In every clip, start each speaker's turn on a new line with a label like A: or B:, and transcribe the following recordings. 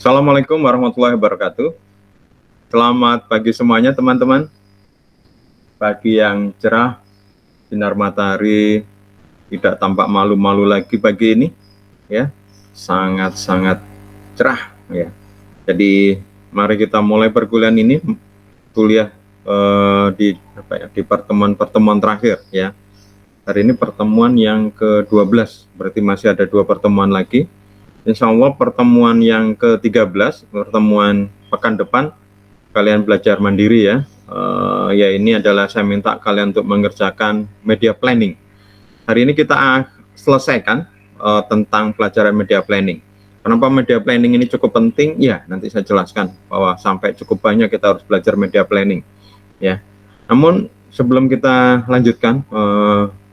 A: Assalamualaikum warahmatullahi wabarakatuh. Selamat pagi semuanya teman-teman. Pagi yang cerah, sinar matahari tidak tampak malu-malu lagi pagi ini, ya, sangat-sangat cerah, ya. Jadi mari kita mulai perkuliahan ini, kuliah di pertemuan-pertemuan terakhir, ya. Hari ini pertemuan yang ke-12, berarti masih ada 2 pertemuan lagi. Insya Allah pertemuan yang ke-13, pertemuan pekan depan, kalian belajar mandiri ya. Ya ini adalah saya minta kalian untuk mengerjakan media planning. Hari ini kita selesaikan tentang pelajaran media planning. Kenapa media planning ini cukup penting? Ya, nanti saya jelaskan bahwa sampai cukup banyak kita harus belajar media planning. Ya. Namun sebelum kita lanjutkan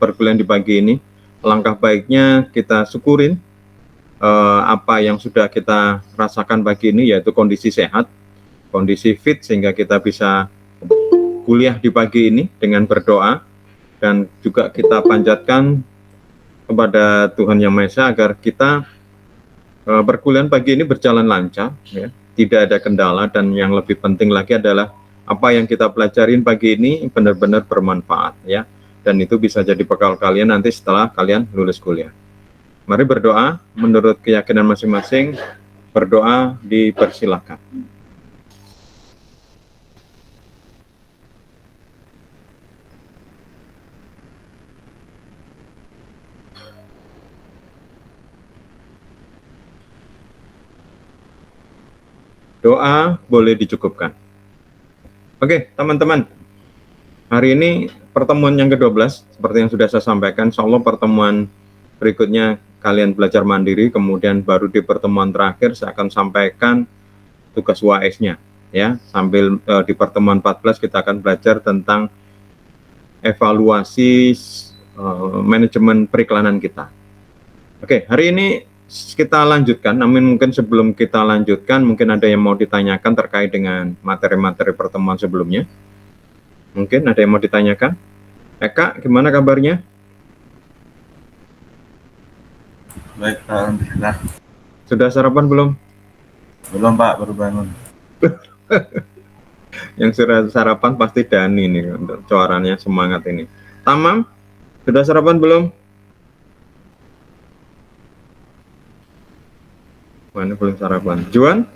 A: perkuliahan di pagi ini, langkah baiknya kita syukurin apa yang sudah kita rasakan pagi ini, yaitu kondisi sehat, kondisi fit, sehingga kita bisa kuliah di pagi ini dengan berdoa, dan juga kita panjatkan kepada Tuhan Yang Maha Esa agar kita perkuliahan pagi ini berjalan lancar, ya, tidak ada kendala, dan yang lebih penting lagi adalah apa yang kita pelajarin pagi ini benar-benar bermanfaat, ya, dan itu bisa jadi bekal kalian nanti setelah kalian lulus kuliah. Mari berdoa menurut keyakinan masing-masing. Berdoa dipersilakan. Doa boleh dicukupkan. Oke, teman-teman. Hari ini pertemuan yang ke-12, seperti yang sudah saya sampaikan, insya Allah pertemuan berikutnya kalian belajar mandiri, kemudian baru di pertemuan terakhir saya akan sampaikan tugas UAS-nya, ya. Sambil di pertemuan 14 kita akan belajar tentang evaluasi manajemen periklanan kita. Oke, hari ini kita lanjutkan, namun mungkin sebelum kita lanjutkan, mungkin ada yang mau ditanyakan terkait dengan materi-materi pertemuan sebelumnya. Mungkin ada yang mau ditanyakan. Eka, gimana kabarnya?
B: Baik, alhamdulillah.
A: Sudah sarapan belum?
B: Belum, Pak, baru bangun.
A: Yang sudah sarapan pasti Dani nih, untuk suaranya semangat ini. Tamam, sudah sarapan belum? Mana belum sarapan? Juan?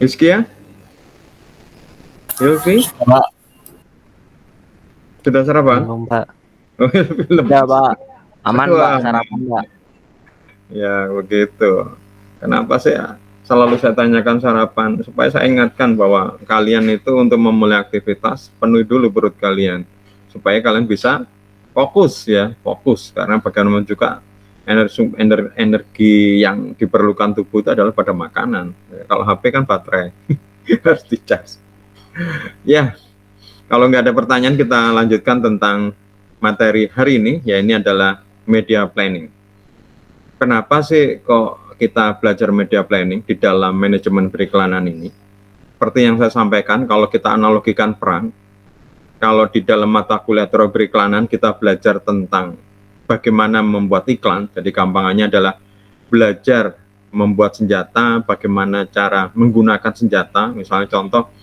A: Iskia? Hilvi?
C: Pak.
A: Sudah sarapan?
C: Belum, Pak.
A: Oh, belum.
C: Ya, Pak. Aman,
A: Wah.
C: Pak, sarapan, Pak.
A: Ya, begitu. Kenapa selalu saya tanyakan sarapan? Supaya saya ingatkan bahwa kalian itu untuk memulai aktivitas, penuhi dulu perut kalian. Supaya kalian bisa fokus, ya, fokus. Karena bagaimanapun juga energi yang diperlukan tubuh itu adalah pada makanan. Kalau HP kan baterai, harus dicas. Ya, kalau nggak ada pertanyaan kita lanjutkan tentang materi hari ini, ya ini adalah media planning. Kenapa sih kok kita belajar media planning di dalam manajemen periklanan ini? Seperti yang saya sampaikan, kalau kita analogikan perang, kalau di dalam mata kuliah teori periklanan kita belajar tentang bagaimana membuat iklan, jadi gampangannya adalah belajar membuat senjata, bagaimana cara menggunakan senjata. Misalnya contoh,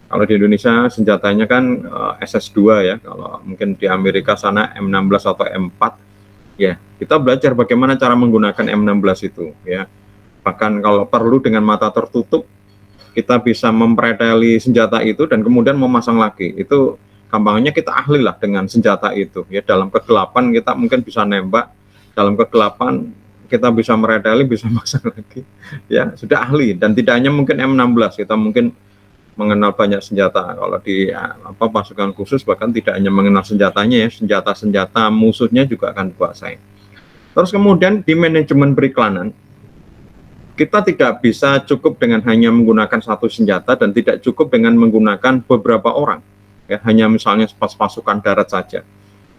A: kalau di Indonesia senjatanya kan SS2 ya, kalau mungkin di Amerika sana M16 atau M4. Ya, kita belajar bagaimana cara menggunakan M16 itu, ya. Bahkan kalau perlu dengan mata tertutup, kita bisa mempreteli senjata itu dan kemudian memasang lagi. Itu gampangnya kita ahli lah dengan senjata itu, ya. Dalam kegelapan kita mungkin bisa nembak, dalam kegelapan kita bisa mereteli, bisa masang lagi, ya. Sudah ahli, dan tidak hanya mungkin M16, kita mungkin mengenal banyak senjata. Kalau di pasukan khusus bahkan tidak hanya mengenal senjatanya, ya, senjata-senjata musuhnya juga akan dikuasai. Terus kemudian di manajemen periklanan kita tidak bisa cukup dengan hanya menggunakan satu senjata dan tidak cukup dengan menggunakan beberapa orang, ya, hanya misalnya pasukan darat saja.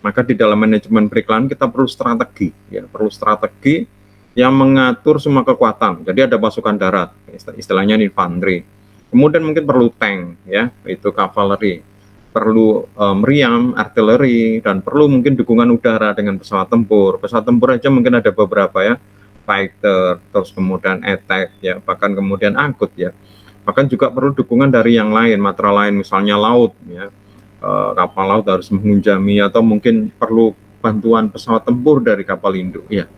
A: Maka di dalam manajemen periklanan kita perlu strategi, ya, perlu strategi yang mengatur semua kekuatan. Jadi ada pasukan darat, istilahnya infanteri. Kemudian mungkin perlu tank, ya, itu kavaleri, perlu meriam, artileri, dan perlu mungkin dukungan udara dengan pesawat tempur. Pesawat tempur aja mungkin ada beberapa, ya, fighter, terus kemudian attack ya, bahkan kemudian angkut ya. Bahkan juga perlu dukungan dari yang lain, matra lain, misalnya laut ya. Kapal laut harus menghunjami, atau mungkin perlu bantuan pesawat tempur dari kapal induk ya.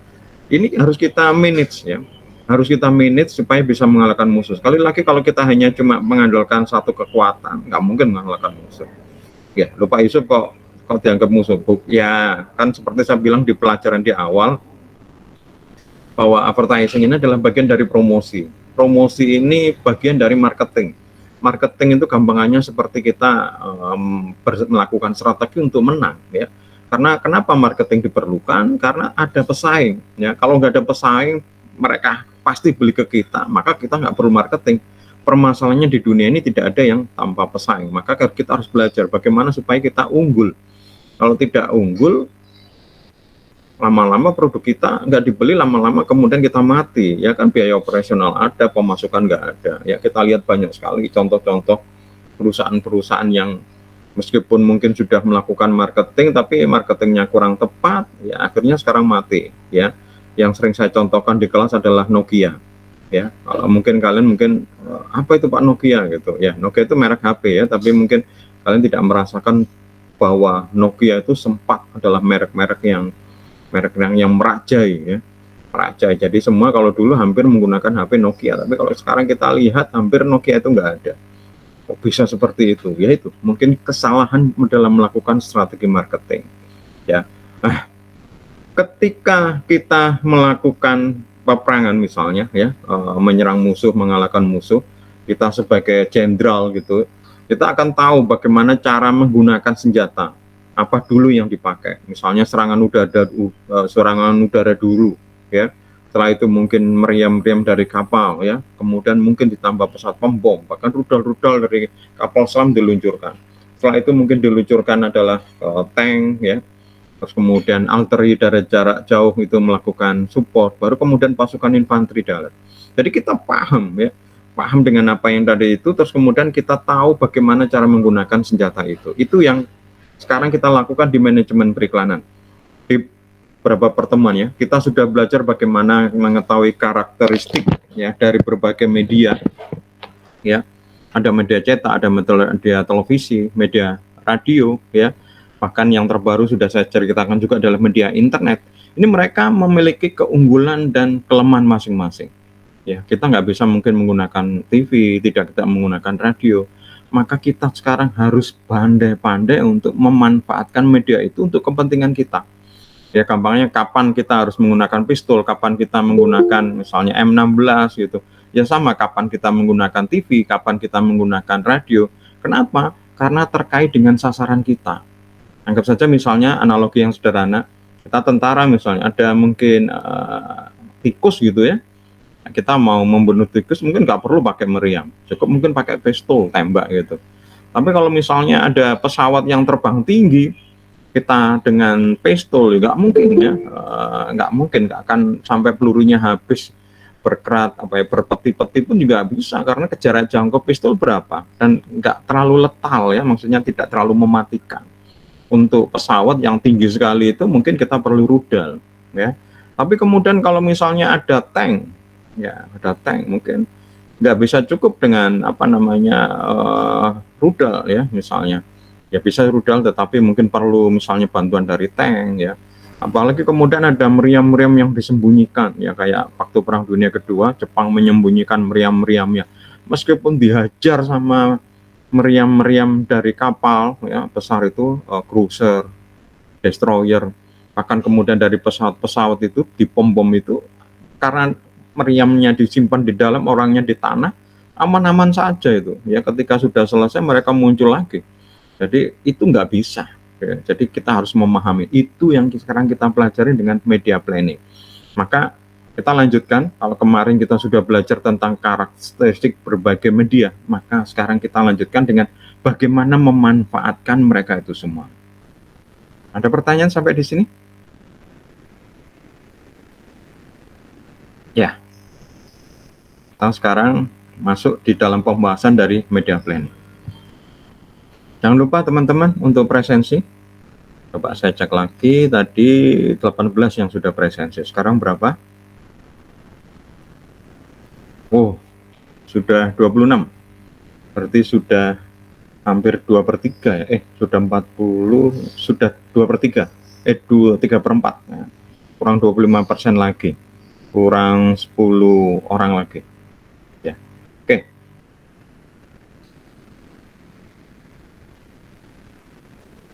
A: Ini harus kita manage ya, harus kita manage supaya bisa mengalahkan musuh. Sekali lagi, kalau kita hanya cuma mengandalkan satu kekuatan, nggak mungkin mengalahkan musuh ya. Lupa Yusuf kok dianggap musuh ya, kan seperti saya bilang di pelajaran di awal, bahwa advertising ini adalah bagian dari promosi. Promosi ini bagian dari marketing. Marketing itu gampangannya seperti kita melakukan strategi untuk menang ya. Karena kenapa marketing diperlukan? Karena ada pesaing ya. Kalau nggak ada pesaing, mereka pasti beli ke kita, maka kita nggak perlu marketing. Permasalahannya di dunia ini tidak ada yang tanpa pesaing, maka kita harus belajar bagaimana supaya kita unggul. Kalau tidak unggul, lama-lama produk kita nggak dibeli, lama-lama kemudian kita mati ya kan. Biaya operasional ada, pemasukan nggak ada ya. Kita lihat banyak sekali contoh-contoh perusahaan-perusahaan yang meskipun mungkin sudah melakukan marketing, tapi marketingnya kurang tepat ya, akhirnya sekarang mati ya. Yang sering saya contohkan di kelas adalah Nokia ya. Kalau mungkin kalian apa itu Pak Nokia gitu ya. Nokia itu merek HP ya, tapi mungkin kalian tidak merasakan bahwa Nokia itu sempat adalah merek yang merajai ya, merajai. Jadi semua kalau dulu hampir menggunakan HP Nokia, tapi kalau sekarang kita lihat hampir Nokia itu nggak ada. Kok bisa seperti itu? Ya itu mungkin kesalahan dalam melakukan strategi marketing ya. Nah, ketika kita melakukan peperangan misalnya ya, menyerang musuh, mengalahkan musuh, kita sebagai jenderal gitu, kita akan tahu bagaimana cara menggunakan senjata apa dulu yang dipakai. Misalnya serangan udara dulu ya. Setelah itu mungkin meriam-meriam dari kapal ya, kemudian mungkin ditambah pesawat pembom, bahkan rudal-rudal dari kapal selam diluncurkan. Setelah itu mungkin diluncurkan adalah tank ya, terus kemudian arteri dari jarak jauh itu melakukan support, baru kemudian pasukan infanteri darat. Jadi kita paham ya, paham dengan apa yang tadi itu, terus kemudian kita tahu bagaimana cara menggunakan senjata itu. Itu yang sekarang kita lakukan di manajemen periklanan. Di beberapa pertemuan ya, kita sudah belajar bagaimana mengetahui karakteristik ya dari berbagai media ya. Ada media cetak, ada media televisi, media radio ya. Bahkan yang terbaru sudah saya ceritakan juga adalah media internet. Ini mereka memiliki keunggulan dan kelemahan masing-masing ya. Kita nggak bisa mungkin menggunakan TV, tidak kita menggunakan radio. Maka kita sekarang harus pandai-pandai untuk memanfaatkan media itu untuk kepentingan kita. Ya gampangnya, kapan kita harus menggunakan pistol, kapan kita menggunakan misalnya M16 gitu. Ya sama, kapan kita menggunakan TV, kapan kita menggunakan radio. Kenapa? Karena terkait dengan sasaran kita. Anggap saja misalnya analogi yang sederhana, kita tentara misalnya, ada mungkin tikus gitu ya. Kita mau membunuh tikus mungkin nggak perlu pakai meriam, cukup mungkin pakai pistol tembak gitu. Tapi kalau misalnya ada pesawat yang terbang tinggi, kita dengan pistol nggak mungkin ya, nggak akan sampai pelurunya habis, berkerat berpeti-peti pun juga bisa, karena jarak jangkau pistol berapa dan nggak terlalu letal ya, maksudnya tidak terlalu mematikan. Untuk pesawat yang tinggi sekali itu mungkin kita perlu rudal ya. Tapi kemudian kalau misalnya ada tank ya, ada tank mungkin nggak bisa cukup dengan rudal ya misalnya. Ya bisa rudal, tetapi mungkin perlu misalnya bantuan dari tank ya. Apalagi kemudian ada meriam-meriam yang disembunyikan ya, kayak waktu Perang Dunia Kedua Jepang menyembunyikan meriam-meriamnya, meskipun dihajar sama meriam-meriam dari kapal ya besar itu, cruiser, destroyer, bahkan kemudian dari pesawat-pesawat itu, di pom-pom itu, karena meriamnya disimpan di dalam, orangnya di tanah, aman-aman saja itu ya. Ketika sudah selesai mereka muncul lagi. Jadi itu nggak bisa ya. Jadi kita harus memahami itu yang sekarang kita pelajari dengan media planning. Maka kita lanjutkan, kalau kemarin kita sudah belajar tentang karakteristik berbagai media, maka sekarang kita lanjutkan dengan bagaimana memanfaatkan mereka itu semua. Ada pertanyaan sampai di sini? Ya. Kita sekarang masuk di dalam pembahasan dari media planning. Jangan lupa teman-teman untuk presensi. Coba saya cek lagi, tadi 18 yang sudah presensi. Sekarang berapa? Oh, sudah 26. Berarti sudah hampir 2/3 ya. Sudah 40, sudah 2/3. 3/4. Nah, kurang 25% lagi. Kurang 10 orang lagi. Ya. Oke.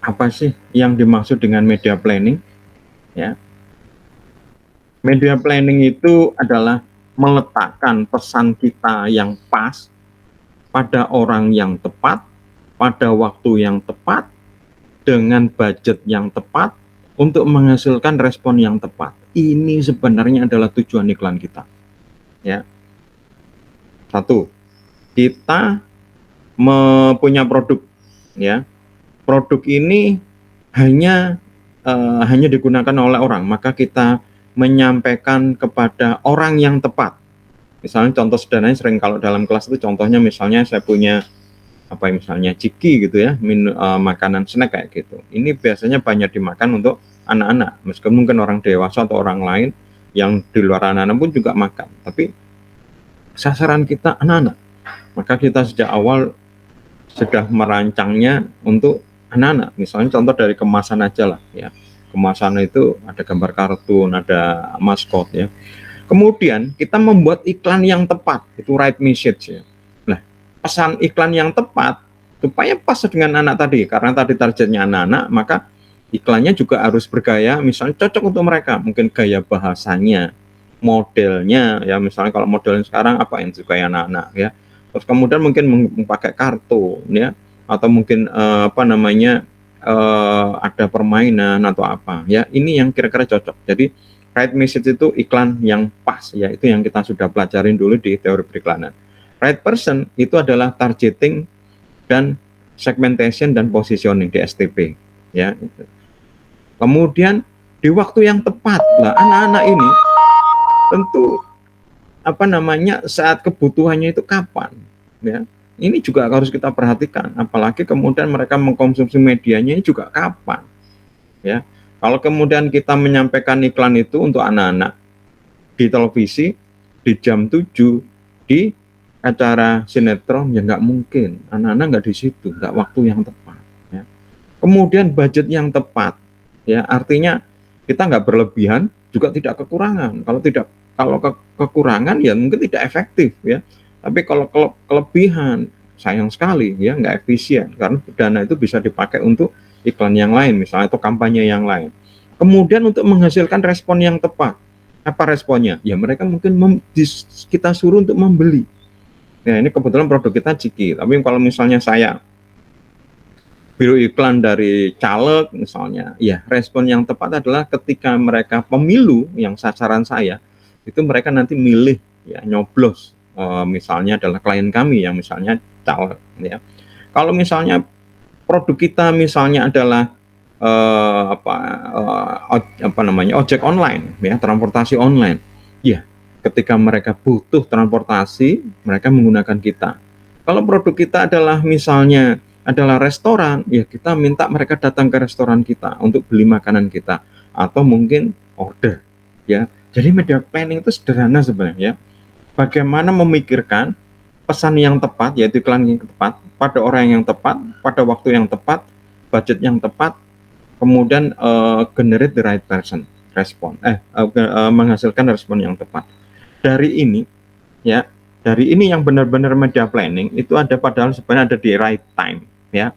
A: Apa sih yang dimaksud dengan media planning? Ya. Media planning itu adalah meletakkan pesan kita yang pas pada orang yang tepat, pada waktu yang tepat, dengan budget yang tepat, untuk menghasilkan respon yang tepat. Ini sebenarnya adalah tujuan iklan kita. Ya. Satu, kita mempunyai produk. Ya. Produk ini hanya digunakan oleh orang, maka kita menyampaikan kepada orang yang tepat. Misalnya contoh sederhananya sering kalau dalam kelas itu contohnya misalnya saya punya apa misalnya ciki gitu ya, makanan snack kayak gitu. Ini biasanya banyak dimakan untuk anak-anak, meskipun mungkin orang dewasa atau orang lain yang di luar anak-anak pun juga makan. Tapi sasaran kita anak-anak, maka kita sejak awal sudah merancangnya untuk anak-anak. Misalnya contoh dari kemasan aja lah ya. Kemasan itu ada gambar kartun, ada maskot ya. Kemudian kita membuat iklan yang tepat, itu right message ya. Nah, pesan iklan yang tepat supaya pas dengan anak tadi, karena tadi targetnya anak-anak, maka iklannya juga harus bergaya, misalnya cocok untuk mereka, mungkin gaya bahasanya, modelnya ya, misalnya kalau modelnya sekarang apa yang disukai anak-anak ya. Terus kemudian mungkin memakai kartu ya, atau mungkin ada permainan atau apa ya, ini yang kira-kira cocok. Jadi right message itu iklan yang pas ya, itu yang kita sudah pelajarin dulu di teori periklanan. Right person itu adalah targeting dan segmentation dan positioning di STP ya. Kemudian di waktu yang tepat lah, anak-anak ini tentu saat kebutuhannya itu kapan ya. Ini juga harus kita perhatikan, apalagi kemudian mereka mengkonsumsi medianya juga kapan ya. Kalau kemudian kita menyampaikan iklan itu untuk anak-anak di televisi di jam 7 di acara sinetron, ya nggak mungkin, anak-anak nggak di situ, nggak waktu yang tepat ya. Kemudian budget yang tepat ya, artinya kita nggak berlebihan juga tidak kekurangan. Kalau kekurangan ya mungkin tidak efektif ya. Tapi kalau kelebihan, sayang sekali ya, nggak efisien, karena dana itu bisa dipakai untuk iklan yang lain misalnya, atau kampanye yang lain. Kemudian untuk menghasilkan respon yang tepat, apa responnya? Ya mereka mungkin kita suruh untuk membeli. Nah ini kebetulan produk kita ciki, tapi kalau misalnya saya biro iklan dari caleg misalnya, ya respon yang tepat adalah ketika mereka pemilu yang sasaran saya, itu mereka nanti milih ya, nyoblos. Misalnya adalah klien kami yang misalnya caleg ya. Kalau misalnya produk kita misalnya adalah ojek online ya, transportasi online ya, ketika mereka butuh transportasi mereka menggunakan kita. Kalau produk kita adalah misalnya adalah restoran ya, kita minta mereka datang ke restoran kita untuk beli makanan kita atau mungkin order ya. Jadi media planning itu sederhana sebenarnya, bagaimana memikirkan pesan yang tepat, yaitu iklan yang tepat, pada orang yang tepat, pada waktu yang tepat, budget yang tepat, kemudian generate the right person, menghasilkan respon yang tepat. Dari ini yang benar-benar media planning itu ada, padahal sebenarnya ada di right time ya.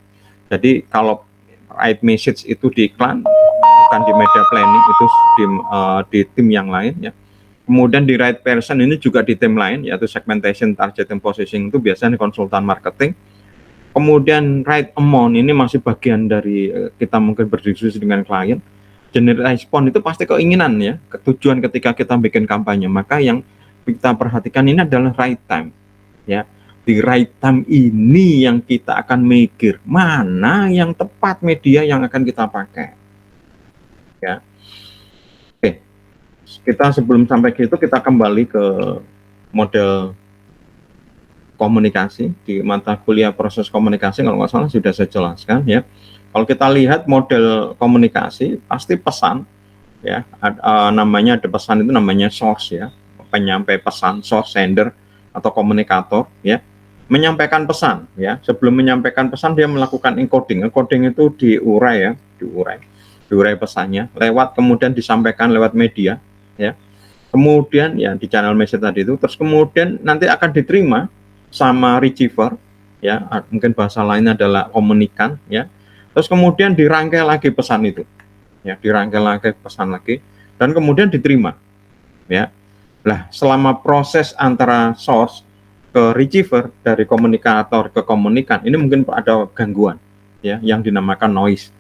A: Jadi kalau right message itu di iklan, bukan di media planning, itu di tim yang lain ya. Kemudian di right person ini juga di tim lain, yaitu segmentation, targeting, positioning, itu biasanya konsultan marketing. Kemudian right amount ini masih bagian dari kita mungkin berdiskusi dengan klien. Generate respon itu pasti keinginan ya, tujuan ketika kita bikin kampanye. Maka yang kita perhatikan ini adalah right time ya. Di right time ini yang kita akan mikir mana yang tepat media yang akan kita pakai ya. Kita sebelum sampai ke itu, kita kembali ke model komunikasi di mata kuliah proses komunikasi, kalau nggak salah sudah saya jelaskan ya. Kalau kita lihat model komunikasi, pasti pesan ya, namanya ada pesan itu namanya source ya, penyampai pesan, source, sender. atau komunikator ya menyampaikan pesan ya. Sebelum menyampaikan pesan dia melakukan encoding. Encoding itu diurai ya, diurai pesannya lewat, kemudian disampaikan lewat media ya. Kemudian ya di channel message tadi itu, terus kemudian nanti akan diterima sama receiver ya, mungkin bahasa lain adalah komunikan ya. Terus kemudian dirangkai lagi pesan itu ya, dirangkai lagi pesan lagi dan kemudian diterima ya. Lah selama proses antara source ke receiver, dari komunikator ke komunikan, ini mungkin ada gangguan ya yang dinamakan noise.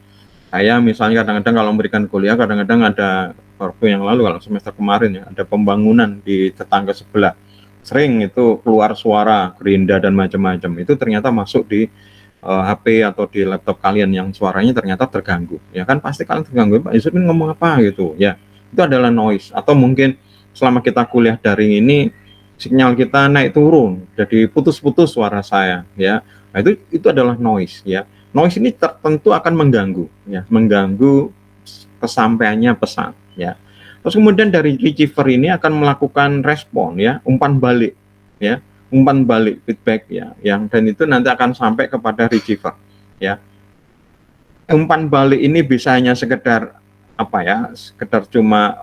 A: Saya misalnya kadang-kadang kalau memberikan kuliah, kadang-kadang ada waktu yang lalu, kalau semester kemarin ya, ada pembangunan di tetangga sebelah, sering itu keluar suara gerinda dan macam-macam, itu ternyata masuk di HP atau di laptop kalian yang suaranya ternyata terganggu ya kan, pasti kalian terganggu, Pak Yusuf ini ngomong apa gitu ya, itu adalah noise. Atau mungkin selama kita kuliah daring ini sinyal kita naik turun, jadi putus-putus suara saya ya. Nah, itu adalah noise ya. Noise ini tentu akan mengganggu ya, mengganggu kesampaiannya pesan ya. Terus kemudian dari receiver ini akan melakukan respon ya, umpan balik ya, umpan balik feedback ya, yang dan itu nanti akan sampai kepada receiver ya. Umpan balik ini bisa hanya sekedar apa ya, sekedar cuma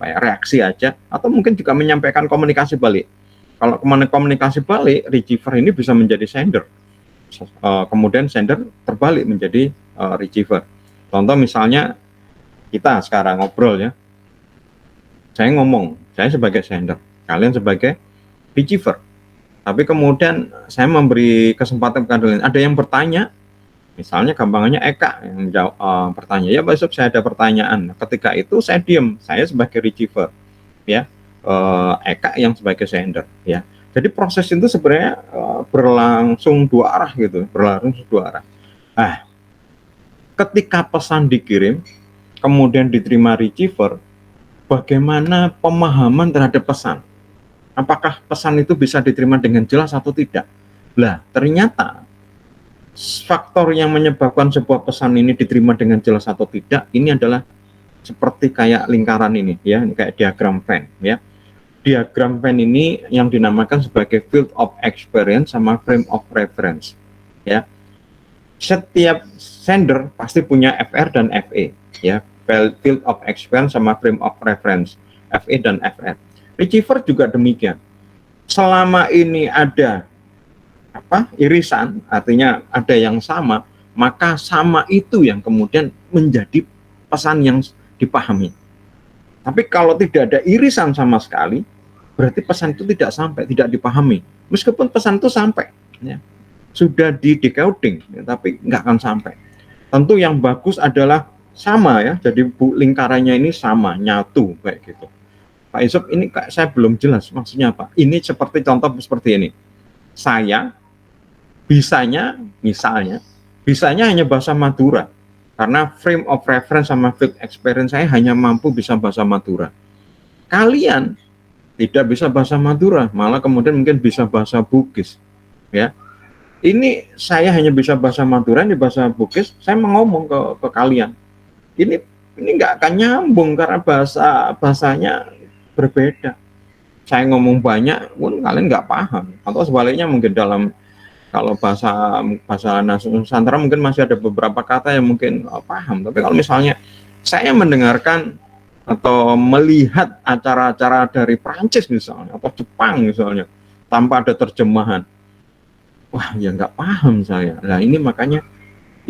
A: reaksi aja, atau mungkin juga menyampaikan komunikasi balik. Kalau komunikasi balik, receiver ini bisa menjadi sender, kemudian sender terbalik menjadi receiver. Contoh misalnya kita sekarang ngobrol ya, saya ngomong, saya sebagai sender, kalian sebagai receiver, tapi kemudian saya memberi kesempatan kepada kalian, ada yang bertanya. Misalnya gampangannya Eka yang jawab, bertanya, ya Pak Yusuf saya ada pertanyaan. Ketika itu saya diam, saya sebagai receiver, ya, Eka yang sebagai sender, ya. Jadi proses itu sebenarnya berlangsung dua arah gitu, berlangsung dua arah. Nah, ketika pesan dikirim, kemudian diterima receiver, bagaimana pemahaman terhadap pesan? Apakah pesan itu bisa diterima dengan jelas atau tidak? Lah, ternyata faktor yang menyebabkan sebuah pesan ini diterima dengan jelas atau tidak, ini adalah seperti kayak lingkaran ini ya, kayak diagram Venn ya. Diagram Venn ini yang dinamakan sebagai field of experience sama frame of reference ya. Setiap sender pasti punya FR dan FE ya, field of experience sama frame of reference, FE dan FR. Receiver juga demikian. Selama ini ada irisan, artinya ada yang sama, maka sama itu yang kemudian menjadi pesan yang dipahami. Tapi kalau tidak ada irisan sama sekali, berarti pesan itu tidak sampai, tidak dipahami. Meskipun pesan itu sampai ya, sudah di decoding ya, tapi nggak akan sampai. Tentu yang bagus adalah sama ya, jadi lingkarannya ini sama, nyatu kayak gitu. Pak Yusuf, ini saya belum jelas maksudnya apa. Ini seperti contoh seperti ini, saya bisanya, misalnya, bisanya hanya bahasa Madura, karena frame of reference sama field experience saya hanya mampu bisa bahasa Madura. Kalian tidak bisa bahasa Madura, malah kemudian mungkin bisa bahasa Bugis, ya. Ini saya hanya bisa bahasa Madura, ini bahasa Bugis, saya mau ngomong ke kalian. Ini nggak akan nyambung karena bahasanya berbeda. Saya ngomong banyak, pun kalian nggak paham, atau sebaliknya mungkin kalau bahasa Nusantara mungkin masih ada beberapa kata yang mungkin paham, tapi kalau misalnya saya mendengarkan atau melihat acara-acara dari Prancis misalnya atau Jepang misalnya tanpa ada terjemahan, wah ya nggak paham saya. Nah ini makanya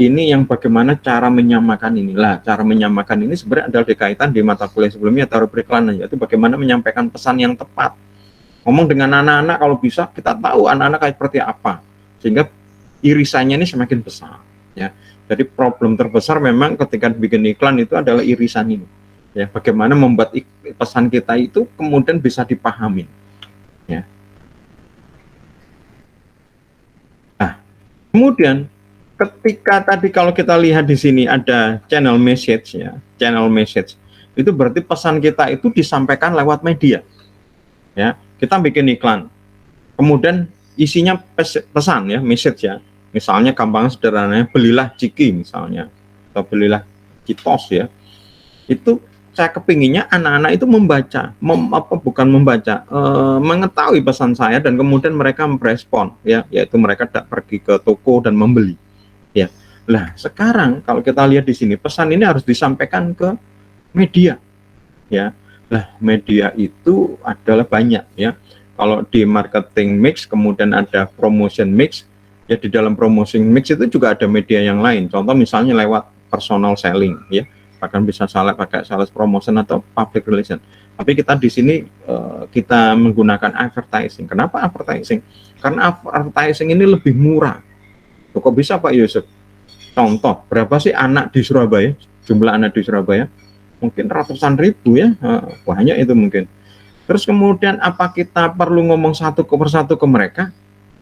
A: ini yang bagaimana cara menyamakan inilah, cara menyamakan ini sebenarnya adalah dikaitan di mata kuliah sebelumnya atau periklanan, yaitu bagaimana menyampaikan pesan yang tepat. Ngomong dengan anak-anak kalau bisa kita tahu anak-anak kayak seperti apa, sehingga irisannya ini semakin besar ya. Jadi problem terbesar memang ketika bikin iklan itu adalah irisan ini ya, bagaimana membuat pesan kita itu kemudian bisa dipahami ya. Nah, kemudian ketika tadi kalau kita lihat di sini ada channel message ya, channel message itu berarti pesan kita itu disampaikan lewat media ya. Kita bikin iklan, kemudian isinya pesan ya, message ya. Misalnya gampang sederhananya belilah Ciki misalnya, atau belilah Citos ya. Itu saya kepinginnya anak-anak itu membaca, bukan membaca, mengetahui pesan saya dan kemudian mereka merespon, ya, yaitu mereka pergi ke toko dan membeli, ya. Lah sekarang kalau kita lihat di sini pesan ini harus disampaikan ke media, ya. Lah media itu adalah banyak, ya. Kalau di marketing mix kemudian ada promotion mix, ya di dalam promotion mix itu juga ada media yang lain. Contoh misalnya lewat personal selling, ya. Bahkan bisa salah pakai sales promotion atau public relation. Tapi kita di sini kita menggunakan advertising. Kenapa advertising? Karena advertising ini lebih murah. Kok bisa Pak Yusuf? Contoh, berapa sih anak di Surabaya? Jumlah anak di Surabaya? Mungkin ratusan ribu, ya. Banyak itu mungkin. Terus kemudian apa kita perlu ngomong satu ke persatu ke mereka?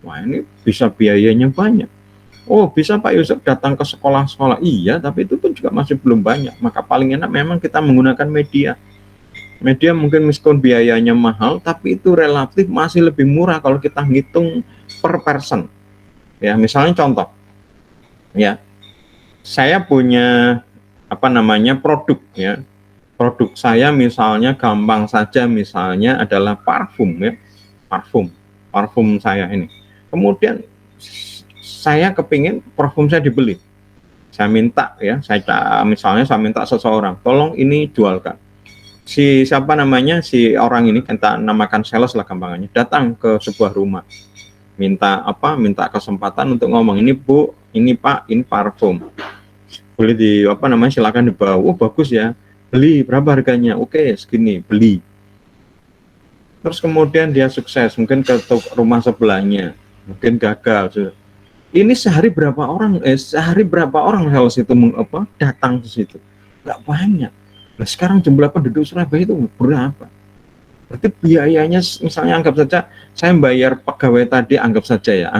A: Wah, ini bisa biayanya banyak. Oh, bisa Pak Yusuf datang ke sekolah-sekolah. Iya, tapi itu pun juga masih belum banyak. Maka paling enak memang kita menggunakan media. Media mungkin meskipun biayanya mahal, tapi itu relatif masih lebih murah kalau kita ngitung per person. Ya, misalnya contoh. Ya. Saya punya produk, ya. Produk saya misalnya gampang saja misalnya adalah parfum, ya. Parfum saya ini. Kemudian saya kepingin parfum saya dibeli, saya minta, ya, misalnya saya minta seseorang, tolong ini jualkan. Si orang ini, kita namakan sales lah gampangannya, datang ke sebuah rumah, minta kesempatan untuk ngomong, ini Bu, ini Pak, ini parfum, boleh silakan dibawa. Oh bagus ya, beli, berapa harganya? Oke, segini, beli. Terus kemudian dia sukses, mungkin ke rumah sebelahnya, mungkin gagal. Ini sehari berapa orang sales itu datang ke situ? Nggak banyak. Nah, sekarang jumlah penduduk Surabaya itu berapa? Berarti biayanya, misalnya anggap saja saya bayar pegawai tadi, anggap saja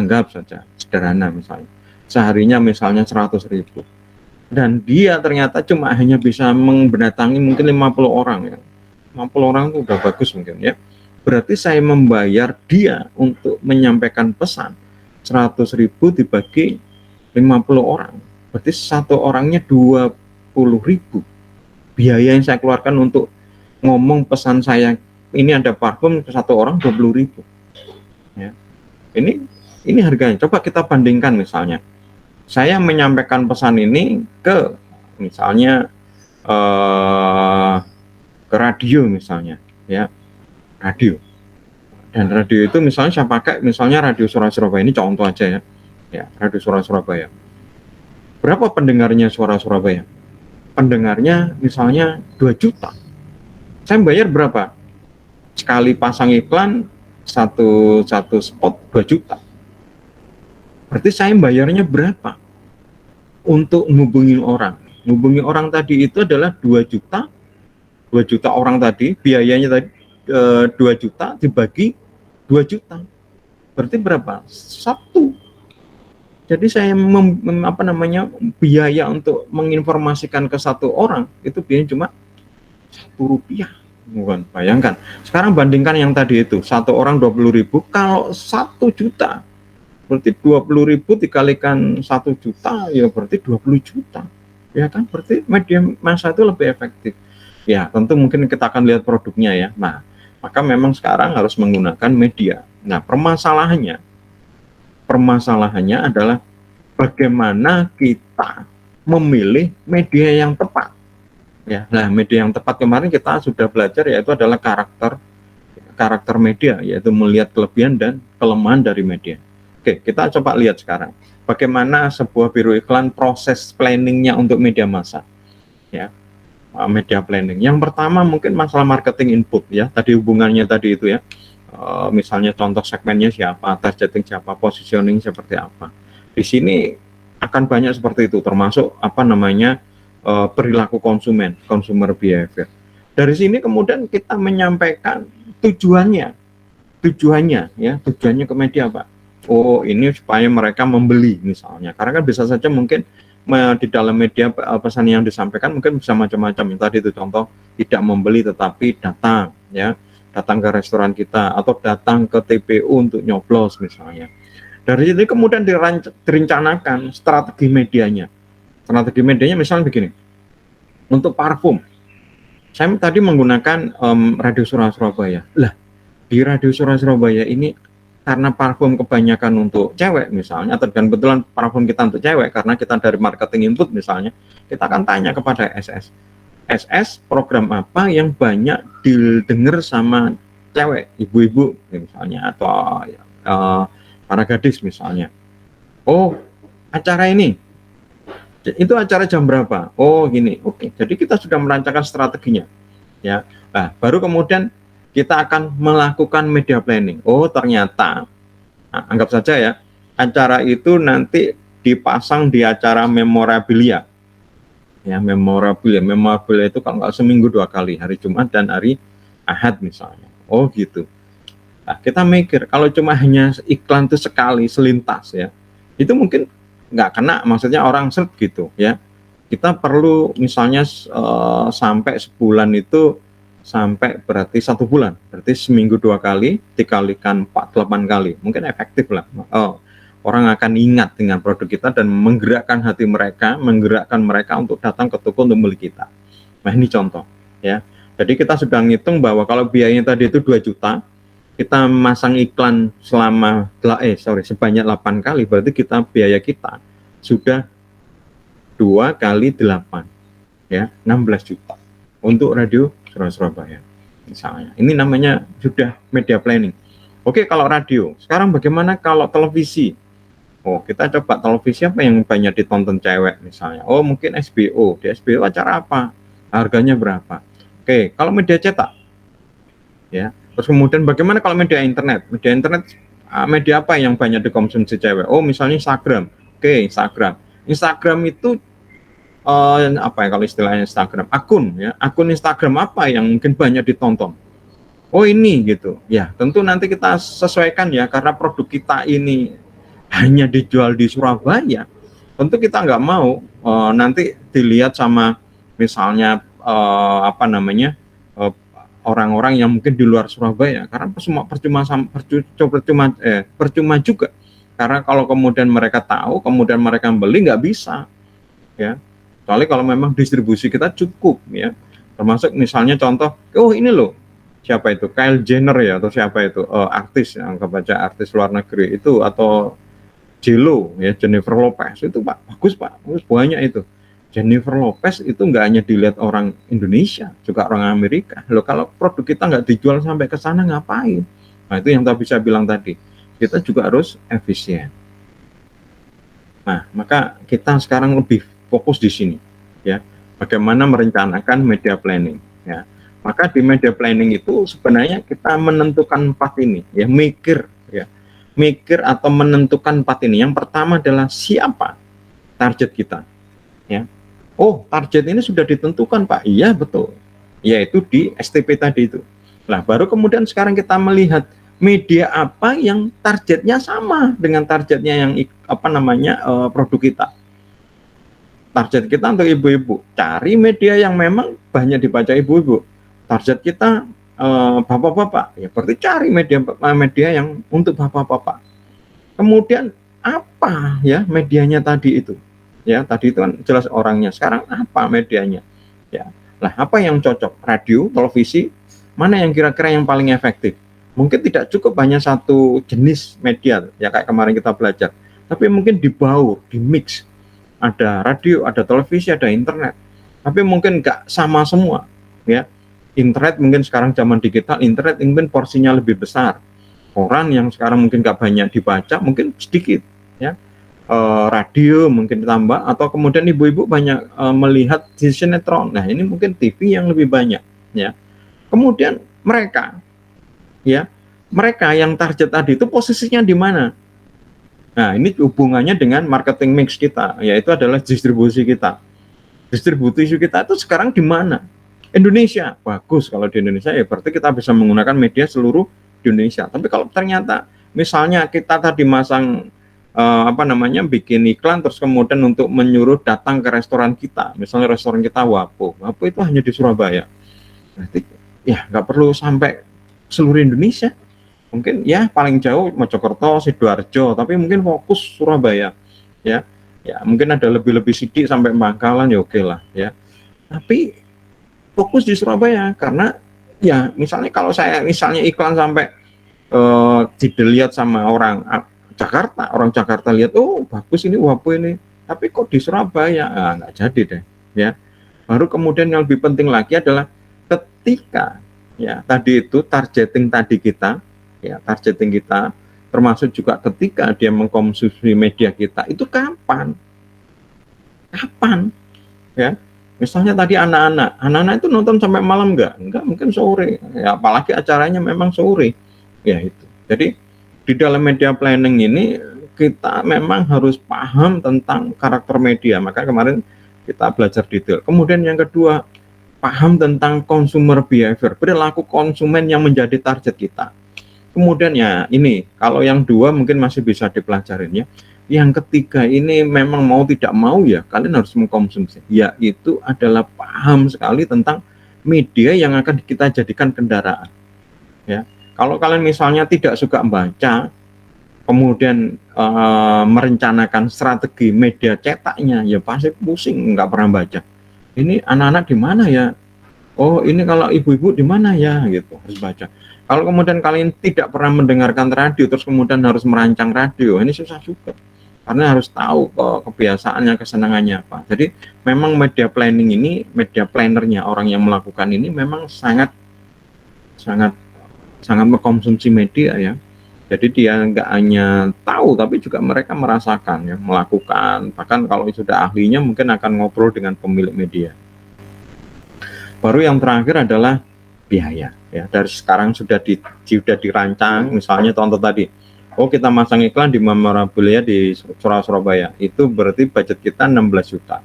A: sederhana misalnya, seharinya misalnya 100.000, dan dia ternyata cuma hanya bisa mendatangi mungkin 50 orang, ya. 50 orang itu udah bagus mungkin, ya. Berarti saya membayar dia untuk menyampaikan pesan 100.000 dibagi 50 orang, berarti satu orangnya 20.000. Biaya yang saya keluarkan untuk ngomong pesan saya, ini ada parfum, satu orang 20.000. Ya. Ini harganya. Coba kita bandingkan, misalnya saya menyampaikan pesan ini ke misalnya ke radio misalnya, ya, radio. Dan radio itu misalnya saya pakai misalnya Radio Suara Surabaya, ini contoh aja, ya. Ya, Radio Suara Surabaya. Berapa pendengarnya Suara Surabaya? Pendengarnya misalnya 2 juta. Saya bayar berapa? Sekali pasang iklan satu spot 2 juta. Berarti saya bayarnya berapa? Untuk ngubungin orang. Ngubungi orang tadi itu adalah 2 juta. 2 juta orang tadi, biayanya tadi 2 juta dibagi 2 juta, berarti berapa? 1. Jadi saya biaya untuk menginformasikan ke satu orang itu biayanya cuma Rp1. Bukan, bayangkan. Sekarang bandingkan yang tadi itu, satu orang 20.000, kalau 1 juta, berarti 20.000 dikalikan 1 juta, ya berarti 20 juta. Ya kan, berarti media massa itu lebih efektif. Ya, tentu mungkin kita akan lihat produknya, ya. Nah, maka memang sekarang harus menggunakan media. Nah, permasalahannya adalah bagaimana kita memilih media yang tepat. Ya, nah media yang tepat kemarin kita sudah belajar, yaitu adalah karakter media, yaitu melihat kelebihan dan kelemahan dari media. Oke, kita coba lihat sekarang bagaimana sebuah biro iklan proses planningnya untuk media massa. Ya. Media planning. Yang pertama mungkin masalah marketing input, ya. Tadi hubungannya tadi itu, ya. Misalnya contoh segmennya siapa, targeting siapa, positioning seperti apa. Di sini akan banyak seperti itu, termasuk perilaku konsumen, consumer behavior. Dari sini kemudian kita menyampaikan tujuannya, ya, tujuannya ke media, Pak. Oh, ini supaya mereka membeli misalnya. Karena kan bisa saja mungkin di dalam media pesan yang disampaikan mungkin bisa macam-macam. Tadi itu contoh tidak membeli tetapi datang, ya, datang ke restoran kita atau datang ke TPU untuk nyoblos misalnya. Dari itu kemudian direncanakan strategi medianya. Strategi medianya misalnya begini. Untuk parfum saya tadi menggunakan Radio Surabaya. Lah, di Radio Surabaya ini karena parfum kebanyakan untuk cewek misalnya, atau dan kebetulan parfum kita untuk cewek karena kita dari marketing input misalnya, kita akan tanya kepada SS program apa yang banyak didengar sama cewek, ibu-ibu misalnya, atau para gadis misalnya. Oh, acara ini itu acara jam berapa? Oh gini, oke. Jadi kita sudah merancangkan strateginya, ya. Nah, baru kemudian kita akan melakukan media planning. Oh ternyata, nah, anggap saja ya, acara itu nanti dipasang di acara memorabilia. Ya, memorabilia itu kalau nggak seminggu 2 kali, hari Jumat dan hari Ahad misalnya. Oh gitu. Nah, kita mikir kalau cuma hanya iklan itu sekali selintas ya, itu mungkin nggak kena, maksudnya orang set gitu ya. Kita perlu misalnya sampai sebulan itu, sampai berarti 1 bulan, berarti seminggu 2 kali dikalikan 48 kali, mungkin efektif lah. Orang akan ingat dengan produk kita dan menggerakkan hati mereka, menggerakkan mereka untuk datang ke toko untuk beli kita. Nah ini contoh ya. Jadi kita sudah ngitung bahwa kalau biayanya tadi itu 2 juta, kita masang iklan selama sebanyak 8 kali, berarti biaya kita sudah 2 kali 8 ya, 16 juta untuk Radio Surabaya misalnya. Ini namanya sudah media planning. Oke, kalau radio. Sekarang bagaimana kalau televisi? Oh, kita coba televisi apa yang banyak ditonton cewek misalnya. Oh, mungkin SBO. Di SBO acara apa? Harganya berapa? Oke, kalau media cetak ya. Terus kemudian bagaimana kalau media internet? Media internet, media apa yang banyak dikonsumsi cewek? Oh, misalnya Instagram. Oke, Instagram. Instagram itu apa ya kalau istilahnya Instagram? Akun ya. Akun Instagram apa yang mungkin banyak ditonton? Oh, ini gitu. Ya, tentu nanti kita sesuaikan ya, karena produk kita ini hanya dijual di Surabaya. Tentu kita nggak mau nanti dilihat sama misalnya orang-orang yang mungkin di luar Surabaya, karena percuma juga, karena kalau kemudian mereka tahu kemudian mereka beli, nggak bisa ya, kecuali kalau memang distribusi kita cukup ya, termasuk misalnya contoh, oh ini loh siapa itu, Kylie Jenner ya, atau siapa itu artis yang kebaca artis luar negeri itu, atau J.Lo ya, Jennifer Lopez itu bagus banyak itu. Jennifer Lopez itu nggak hanya dilihat orang Indonesia, juga orang Amerika. Loh, kalau produk kita nggak dijual sampai ke sana ngapain? Nah, itu yang tadi saya bilang tadi. Kita juga harus efisien. Nah, maka kita sekarang lebih fokus di sini, ya. Bagaimana merencanakan media planning, ya. Maka di media planning itu sebenarnya kita menentukan 4 ini, ya, mikir atau menentukan 4 ini. Yang pertama adalah siapa target kita, ya. Oh, target ini sudah ditentukan, Pak. Iya, betul. Yaitu di STP tadi itu. Nah, baru kemudian sekarang kita melihat media apa yang targetnya sama dengan targetnya yang produk kita. Target kita untuk ibu-ibu. Cari media yang memang banyak dibaca ibu-ibu. Target kita bapak-bapak. Ya, berarti cari media yang untuk bapak-bapak. Kemudian apa ya medianya tadi itu? Ya, tadi itu kan jelas orangnya. Sekarang apa medianya? Ya. Lah, apa yang cocok? Radio, televisi, mana yang kira-kira yang paling efektif? Mungkin tidak cukup hanya satu jenis media, ya kayak kemarin kita belajar. Tapi mungkin dibaur, dimix. Ada radio, ada televisi, ada internet. Tapi mungkin nggak sama semua, ya. Internet mungkin sekarang zaman digital, internet mungkin porsinya lebih besar. Koran yang sekarang mungkin nggak banyak dibaca, mungkin sedikit, ya. Radio mungkin ditambah, atau kemudian ibu-ibu banyak melihat sinetron. Nah, ini mungkin TV yang lebih banyak, ya. Kemudian mereka yang target tadi itu posisinya di mana? Nah, ini hubungannya dengan marketing mix kita, yaitu adalah distribusi kita. Distribusi kita itu sekarang di mana? Indonesia. Bagus, kalau di Indonesia ya berarti kita bisa menggunakan media seluruh di Indonesia. Tapi kalau ternyata misalnya kita tadi masang bikin iklan, terus kemudian untuk menyuruh datang ke restoran kita, misalnya restoran kita Wapo itu hanya di Surabaya, berarti ya nggak perlu sampai seluruh Indonesia, mungkin ya paling jauh Mojokerto, Sidoarjo, tapi mungkin fokus Surabaya, ya mungkin ada lebih sidik sampai Bangkalan, ya oke lah, ya. Tapi fokus di Surabaya karena ya misalnya kalau saya misalnya iklan sampai dilihat sama orang orang Jakarta lihat, oh bagus ini Wapo ini, tapi kok di Surabaya, nggak jadi deh, ya. Baru kemudian yang lebih penting lagi adalah ketika ya tadi itu targeting tadi kita, ya targeting kita, termasuk juga ketika dia mengkonsumsi media kita itu kapan, ya. Misalnya tadi anak-anak itu nonton sampai malam enggak mungkin sore, ya apalagi acaranya memang sore, ya itu. Jadi di dalam media planning ini kita memang harus paham tentang karakter media, maka kemarin kita belajar detail. Kemudian yang kedua, paham tentang consumer behavior, perilaku konsumen yang menjadi target kita. Kemudian ya ini, kalau yang dua mungkin masih bisa dipelajarin ya. Yang ketiga ini memang mau tidak mau ya kalian harus mengkonsumsi, yaitu adalah paham sekali tentang media yang akan kita jadikan kendaraan, ya. Kalau kalian misalnya tidak suka membaca, kemudian merencanakan strategi media cetaknya, ya pasti pusing, nggak pernah baca. Ini anak-anak di mana ya? Oh ini kalau ibu-ibu di mana ya? Gitu harus baca. Kalau kemudian kalian tidak pernah mendengarkan radio, terus kemudian harus merancang radio, ini susah juga. Karena harus tahu kebiasaannya, kesenangannya apa. Jadi memang media planning ini, media plannernya orang yang melakukan ini memang sangat mengkonsumsi media ya. Jadi dia nggak hanya tahu tapi juga mereka merasakan ya, melakukan. Bahkan kalau sudah ahlinya mungkin akan ngobrol dengan pemilik media. Baru yang terakhir adalah biaya ya. Dari sekarang sudah dirancang, misalnya contoh tadi. Oh kita masang iklan di memorabilia di Surabaya. Itu berarti budget kita 16 juta.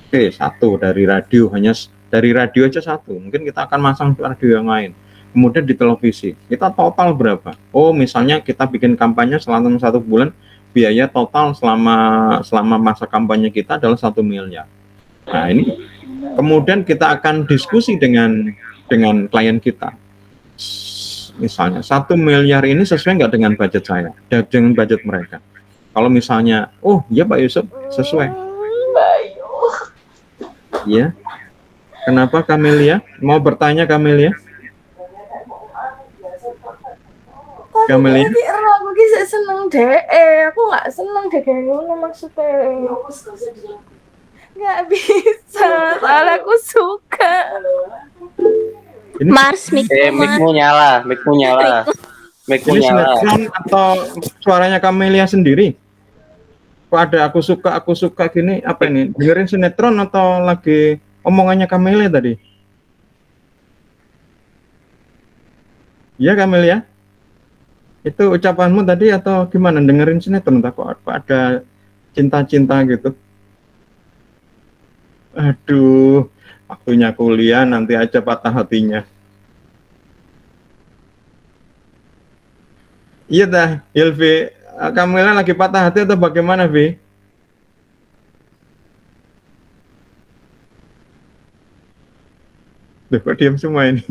A: Oke, satu dari radio, hanya dari radio aja satu. Mungkin kita akan masang radio yang lain. Kemudian di televisi, kita total berapa? Oh, misalnya kita bikin kampanye selama 1 bulan, biaya total selama masa kampanye kita adalah 1 miliar. Nah, ini kemudian kita akan diskusi dengan klien kita. Misalnya 1 miliar ini sesuai nggak dengan budget saya, dengan budget mereka. Kalau misalnya, oh iya Pak Yusuf, sesuai. Iya. Kenapa Kamelia? Mau bertanya Kamelia? Kamelia?
D: Aku bisa seneng deh, aku nggak seneng deh kayak ngono maksudnya. Nggak bisa, soalnya aku suka.
A: Ini
C: Mars, mic-mu nyala.
A: ini sinetron atau suaranya Kamelia sendiri? Kok ada aku suka gini, apa ini? Dengerin sinetron atau lagi omongannya Kamelia tadi? Iya Kamelia? Itu ucapanmu tadi atau gimana? Dengerin sinetron kok ada cinta-cinta gitu? Aduh, waktunya kuliah nanti aja patah hatinya. Iya dah, Hilvi, Kamila lagi patah hati atau bagaimana, Vi? Duh, kok diam semua ini?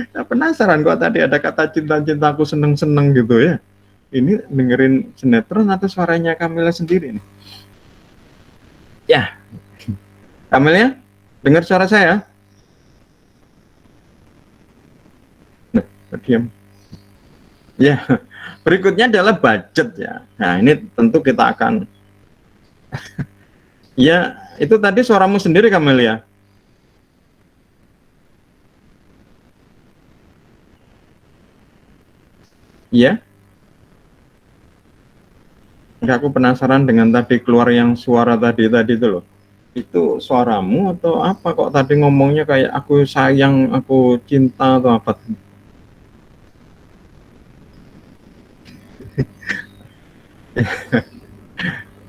A: Nah, penasaran kok tadi ada kata cinta-cinta, aku seneng-seneng gitu ya. Ini dengerin sinetron atau suaranya Kamila sendiri nih? Ya, Kamila, dengar suara saya? Nah, diam. Ya, berikutnya adalah budget ya. Nah, ini tentu kita akan ya, itu tadi suaramu sendiri Kamelia. Iya. Enggak, aku penasaran dengan tadi keluar yang suara tadi itu loh. Itu suaramu atau apa kok tadi ngomongnya kayak aku sayang, aku cinta atau apa?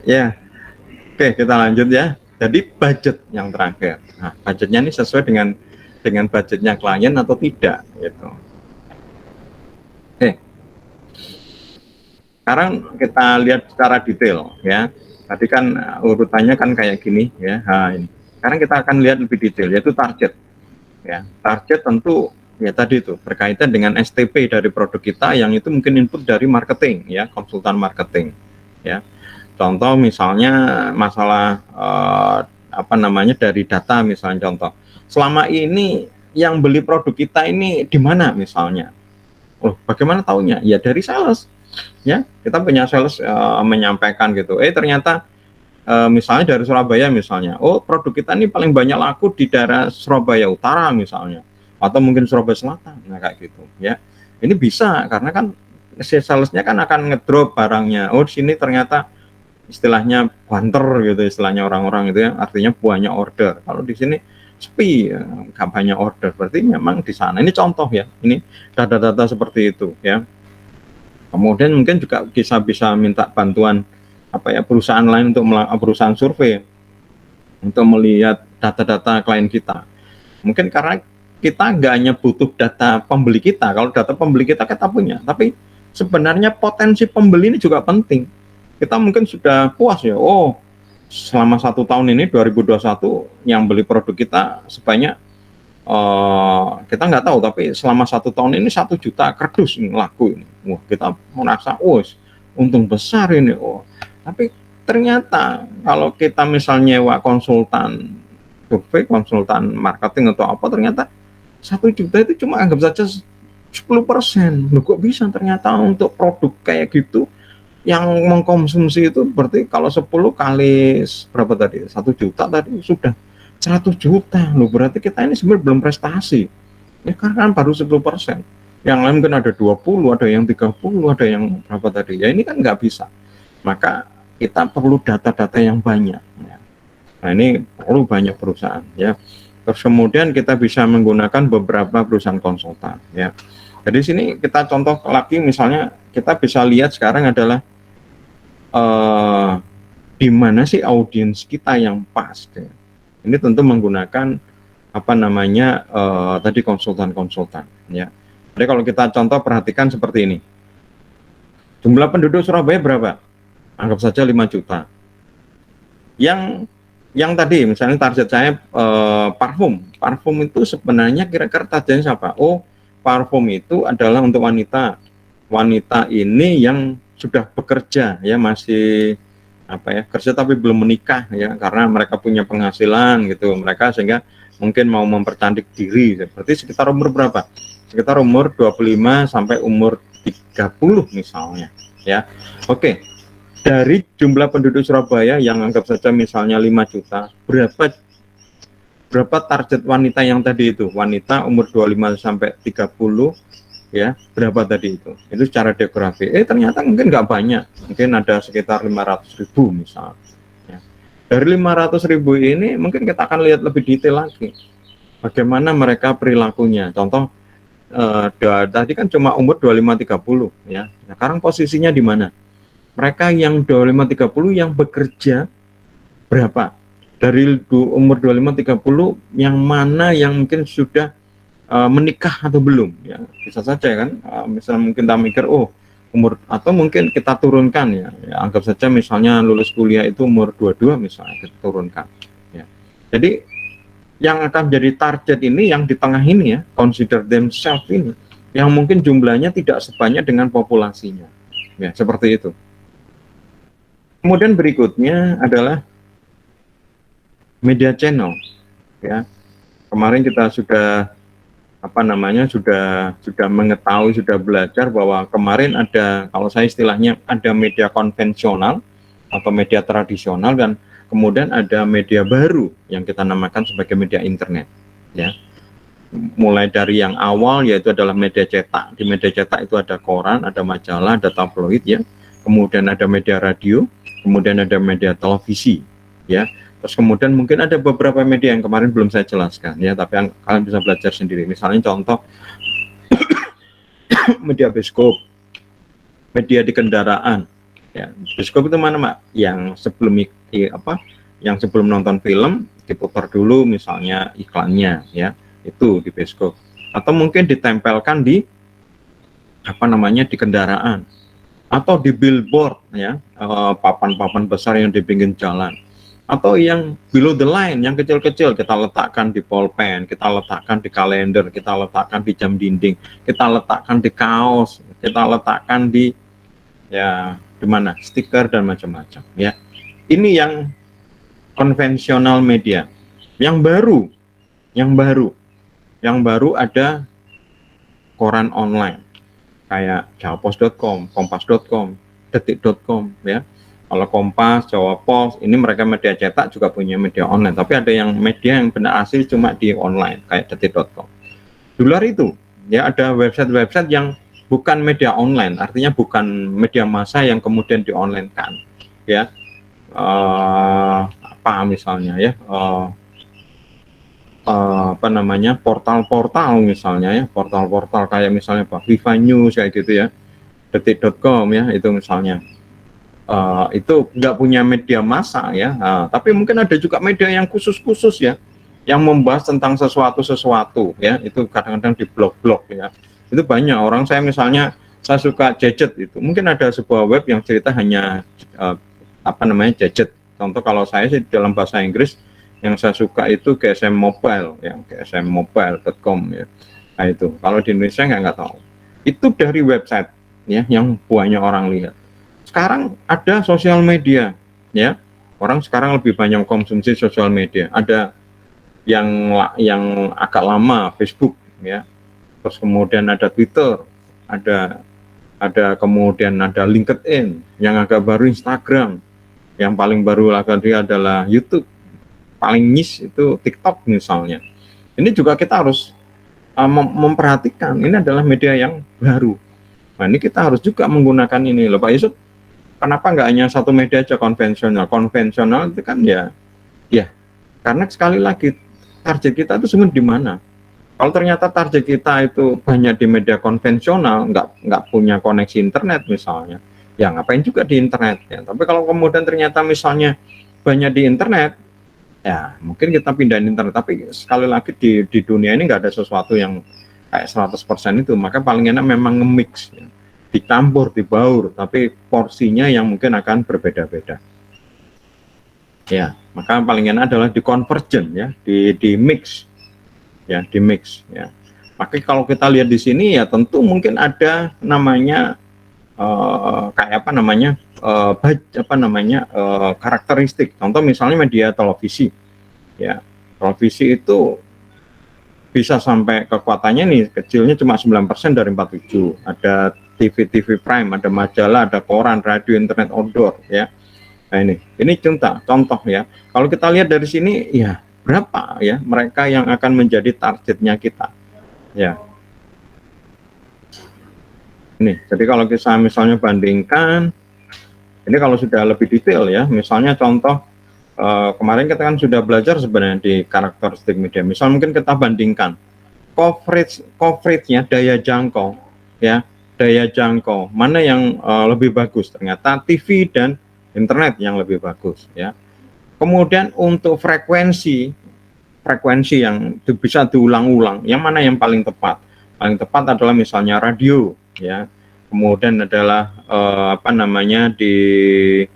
A: Ya, oke kita lanjut ya. Jadi budget yang terakhir. Nah, budgetnya ini sesuai dengan budgetnya klien atau tidak, gitu. Oke. Sekarang kita lihat secara detail ya. Tadi kan urutannya kan kayak gini ya. Nah, ini. Sekarang kita akan lihat lebih detail yaitu target. Ya, target tentu ya tadi itu berkaitan dengan STP dari produk kita yang itu mungkin input dari marketing ya, konsultan marketing ya. Contoh misalnya masalah apa namanya dari data misalnya contoh selama ini yang beli produk kita ini di mana misalnya. Oh, bagaimana taunya? Ya dari sales. Ya, kita punya sales menyampaikan gitu. Ternyata misalnya dari Surabaya misalnya. Oh, produk kita ini paling banyak laku di daerah Surabaya Utara misalnya. Atau mungkin Surabaya Selatan. Nah, kayak gitu, ya. Ini bisa karena kan si salesnya kan akan ngedrop barangnya. Oh, di sini ternyata istilahnya banter gitu, istilahnya orang-orang itu ya, artinya banyak order. Kalau di sini sepi, ya, nggak banyak order, berarti memang di sana. Ini contoh ya, ini data-data seperti itu ya. Kemudian mungkin juga bisa minta bantuan apa ya, perusahaan lain untuk perusahaan survei untuk melihat data-data klien kita. Mungkin karena kita nggak hanya butuh data pembeli kita, kalau data pembeli kita punya, tapi sebenarnya potensi pembeli ini juga penting. Kita mungkin sudah puas ya, oh selama 1 tahun ini 2021 yang beli produk kita sebanyak kita nggak tahu, tapi selama 1 tahun ini 1 juta kardus ini laku ini. Wah, kita merasa untung besar ini. Oh, tapi ternyata kalau kita misalnya nyewa konsultan survei, konsultan marketing atau apa, ternyata 1 juta itu cuma anggap saja 10%. Loh, kok bisa ternyata untuk produk kayak gitu yang mengkonsumsi itu berarti kalau 10 kali berapa tadi, 1 juta tadi sudah 100 juta loh, berarti kita ini sebenarnya belum prestasi ya, karena kan baru 10%, yang lain mungkin ada 20, ada yang 30, ada yang berapa tadi ya, ini kan nggak bisa. Maka kita perlu data-data yang banyak ya. Nah, ini perlu banyak perusahaan ya. Terus kemudian kita bisa menggunakan beberapa perusahaan konsultan ya. Jadi sini kita contoh lagi, misalnya kita bisa lihat sekarang adalah di mana sih audiens kita yang pas ya. Ini tentu menggunakan apa namanya tadi konsultan-konsultan ya. Jadi kalau kita contoh perhatikan seperti ini. Jumlah penduduk Surabaya berapa? Anggap saja 5 juta. Yang tadi misalnya target saya parfum. Parfum itu sebenarnya kira-kira targetnya siapa? Oh, parfum itu adalah untuk wanita. Wanita ini yang sudah bekerja ya, masih apa ya, kerja tapi belum menikah ya, karena mereka punya penghasilan gitu, mereka sehingga mungkin mau mempercantik diri. Berarti sekitar umur berapa? Sekitar umur 25 sampai umur 30 misalnya ya. Oke. Dari jumlah penduduk Surabaya yang anggap saja misalnya 5 juta, berapa target wanita yang tadi itu? Wanita umur 25 sampai 30 ya, berapa tadi itu? Itu secara demografi. Ternyata mungkin nggak banyak, mungkin ada sekitar 500.000 misalnya ya. Dari 500.000 ini mungkin kita akan lihat lebih detail lagi bagaimana mereka perilakunya. Contoh tadi kan cuma umur 25-30 ya. Nah, sekarang posisinya di mana? Mereka yang 25-30 yang bekerja berapa? Dari umur 25-30 yang mana yang mungkin sudah menikah atau belum ya, bisa saja kan, misalnya mungkin kita mikir umur, atau mungkin kita turunkan ya, anggap saja misalnya lulus kuliah itu umur 22 misalnya, kita turunkan ya. Jadi yang akan jadi target ini yang di tengah ini ya, consider themselves ini, yang mungkin jumlahnya tidak sebanyak dengan populasinya ya, seperti itu. Kemudian berikutnya adalah media channel ya. Kemarin kita sudah sudah mengetahui, sudah belajar bahwa kemarin ada, kalau saya istilahnya ada media konvensional atau media tradisional, dan kemudian ada media baru yang kita namakan sebagai media internet ya. Mulai dari yang awal yaitu adalah media cetak. Di media cetak itu ada koran, ada majalah, ada tabloid ya. Kemudian ada media radio, kemudian ada media televisi ya. Terus kemudian mungkin ada beberapa media yang kemarin belum saya jelaskan ya, tapi kalian bisa belajar sendiri. Misalnya contoh media bioskop, media di kendaraan ya. Bioskop itu mana, Mak? Yang sebelum nonton film diputar dulu misalnya iklannya ya, itu di bioskop. Atau mungkin ditempelkan di di kendaraan, atau di billboard ya, papan-papan besar yang di pinggir jalan. Atau yang below the line, yang kecil-kecil, kita letakkan di pulpen, kita letakkan di kalender, kita letakkan di jam dinding, kita letakkan di kaos, kita letakkan di mana, stiker dan macam-macam ya. Ini yang konvensional media. Yang baru Yang baru ada koran online kayak jawapos.com, kompas.com, detik.com ya. Kalau Kompas, Jawa Pos, ini mereka media cetak juga punya media online, tapi ada yang media yang benar asli cuma di online kayak detik.com. Di luar itu ya ada website-website yang bukan media online, artinya bukan media massa yang kemudian di online kan ya. Apa misalnya ya, apa namanya, portal-portal misalnya ya, portal-portal kayak misalnya apa, Viva News kayak gitu ya, detik.com ya, itu misalnya itu nggak punya media massa ya, tapi mungkin ada juga media yang khusus-khusus ya, yang membahas tentang sesuatu ya, itu kadang-kadang di blog-blog ya, itu banyak orang. Saya suka gadget, itu mungkin ada sebuah web yang cerita hanya apa namanya, gadget. Contoh kalau saya sih dalam bahasa Inggris yang saya suka itu GSM Mobile ya, gsmmobile.com ya. Nah itu kalau di Indonesia nggak tahu. Itu dari website ya yang banyak orang lihat. Sekarang ada sosial media ya, orang sekarang lebih banyak konsumsi sosial media. Ada yang agak lama Facebook ya, terus kemudian ada Twitter, ada kemudian ada LinkedIn, yang agak baru Instagram, yang paling baru lagi adalah YouTube, paling niche itu TikTok misalnya. Ini juga kita harus memperhatikan, ini adalah media yang baru. Nah ini kita harus juga menggunakan ini loh Pak Yusuf. Kenapa nggak hanya satu media aja konvensional? Konvensional itu kan ya karena sekali lagi target kita itu sebenarnya di mana? Kalau ternyata target kita itu banyak di media konvensional, nggak punya koneksi internet misalnya, ya ngapain juga di internet ya. Tapi kalau kemudian ternyata misalnya banyak di internet, ya mungkin kita pindahin internet. Tapi sekali lagi di dunia ini nggak ada sesuatu yang kayak 100% itu, maka paling enak memang nge-mix ya, dicampur, dibaur, tapi porsinya yang mungkin akan berbeda-beda ya. Maka paling enak adalah di convergen ya, di mix ya, di mix ya. Maka kalau kita lihat di sini ya tentu mungkin ada namanya kayak apa namanya, karakteristik. Contoh misalnya media televisi ya, televisi itu bisa sampai kekuatannya nih kecilnya cuma 9% dari 47. Ada TV Prime, ada majalah, ada koran, radio, internet, outdoor ya. Nah ini contoh ya. Kalau kita lihat dari sini ya, berapa ya mereka yang akan menjadi targetnya kita ya. Ini jadi kalau kita misalnya bandingkan, ini kalau sudah lebih detail ya, misalnya contoh kemarin kita kan sudah belajar sebenarnya di karakteristik media. Misal mungkin kita bandingkan coverage-nya, daya jangkau ya, daya jangkau mana yang lebih bagus. Ternyata TV dan internet yang lebih bagus ya. Kemudian untuk frekuensi yang bisa diulang-ulang, yang mana yang paling tepat? Paling tepat adalah misalnya radio ya. Kemudian adalah apa namanya, di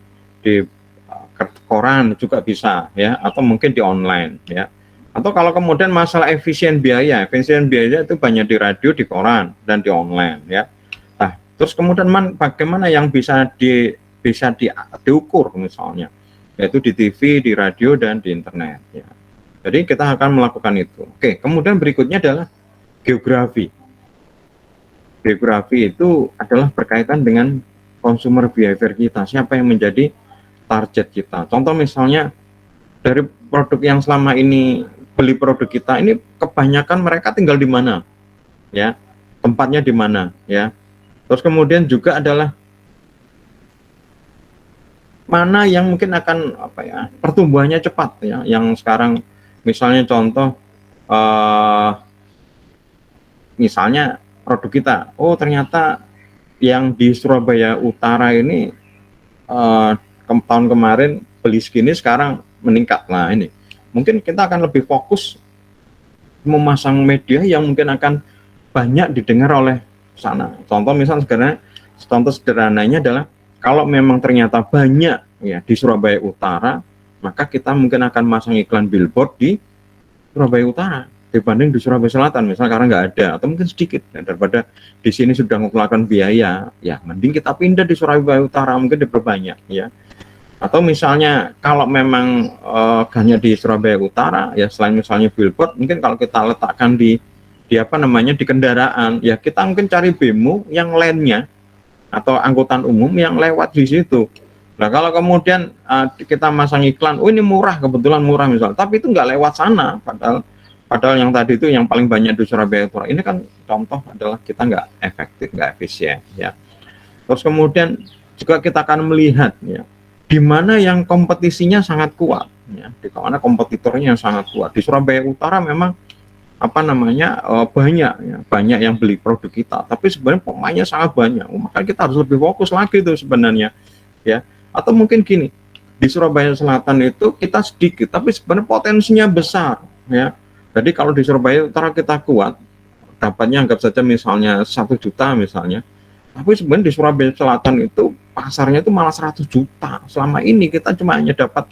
A: koran juga bisa ya, atau mungkin di online ya. Atau kalau kemudian masalah efisien biaya itu banyak di radio, di koran, dan di online ya. Nah, terus kemudian bagaimana yang bisa diukur misalnya, yaitu di TV, di radio, dan di internet ya. Jadi kita akan melakukan itu. Oke, kemudian berikutnya adalah geografi. Geografi itu adalah berkaitan dengan consumer behavior kita, siapa yang menjadi target kita. Contoh misalnya dari produk yang selama ini beli produk kita ini, kebanyakan mereka tinggal di mana ya, tempatnya di mana ya. Terus kemudian juga adalah mana yang mungkin akan apa ya, pertumbuhannya cepat ya, yang sekarang misalnya contoh misalnya produk kita, oh ternyata yang di Surabaya Utara ini tahun kemarin beli segini sekarang meningkat. Nah ini mungkin kita akan lebih fokus memasang media yang mungkin akan banyak didengar oleh sana. Contoh misalnya sekarang, contoh sederhananya adalah kalau memang ternyata banyak ya di Surabaya Utara, maka kita mungkin akan masang iklan billboard di Surabaya Utara dibanding di Surabaya Selatan misalnya, karena nggak ada atau mungkin sedikit ya, daripada di sini sudah mengeluarkan biaya ya, mending kita pindah di Surabaya Utara, mungkin diperbanyak ya. Atau misalnya kalau memang hanya di Surabaya Utara, ya selain misalnya billboard, mungkin kalau kita letakkan di apa namanya di kendaraan, ya kita mungkin cari bemo yang lainnya atau angkutan umum yang lewat di situ. Nah kalau kemudian kita masang iklan, oh ini murah, kebetulan murah misalnya, tapi itu nggak lewat sana, padahal yang tadi itu yang paling banyak di Surabaya Utara. Ini kan contoh adalah kita nggak efektif, nggak efisien, ya. Terus kemudian juga kita akan melihat, ya, di mana yang kompetisinya sangat kuat, ya, di mana kompetitornya yang sangat kuat. Di Surabaya Utara memang apa namanya banyak yang beli produk kita, tapi sebenarnya pemainnya sangat banyak. Maka kita harus lebih fokus lagi tuh sebenarnya, ya. Atau mungkin gini, di Surabaya Selatan itu kita sedikit, tapi sebenarnya potensinya besar, ya. Jadi kalau di Surabaya Utara kita kuat, dapatnya anggap saja misalnya 1 juta misalnya, tapi sebenarnya di Surabaya Selatan itu pasarnya itu malah 100 juta. Selama ini kita cuma hanya dapat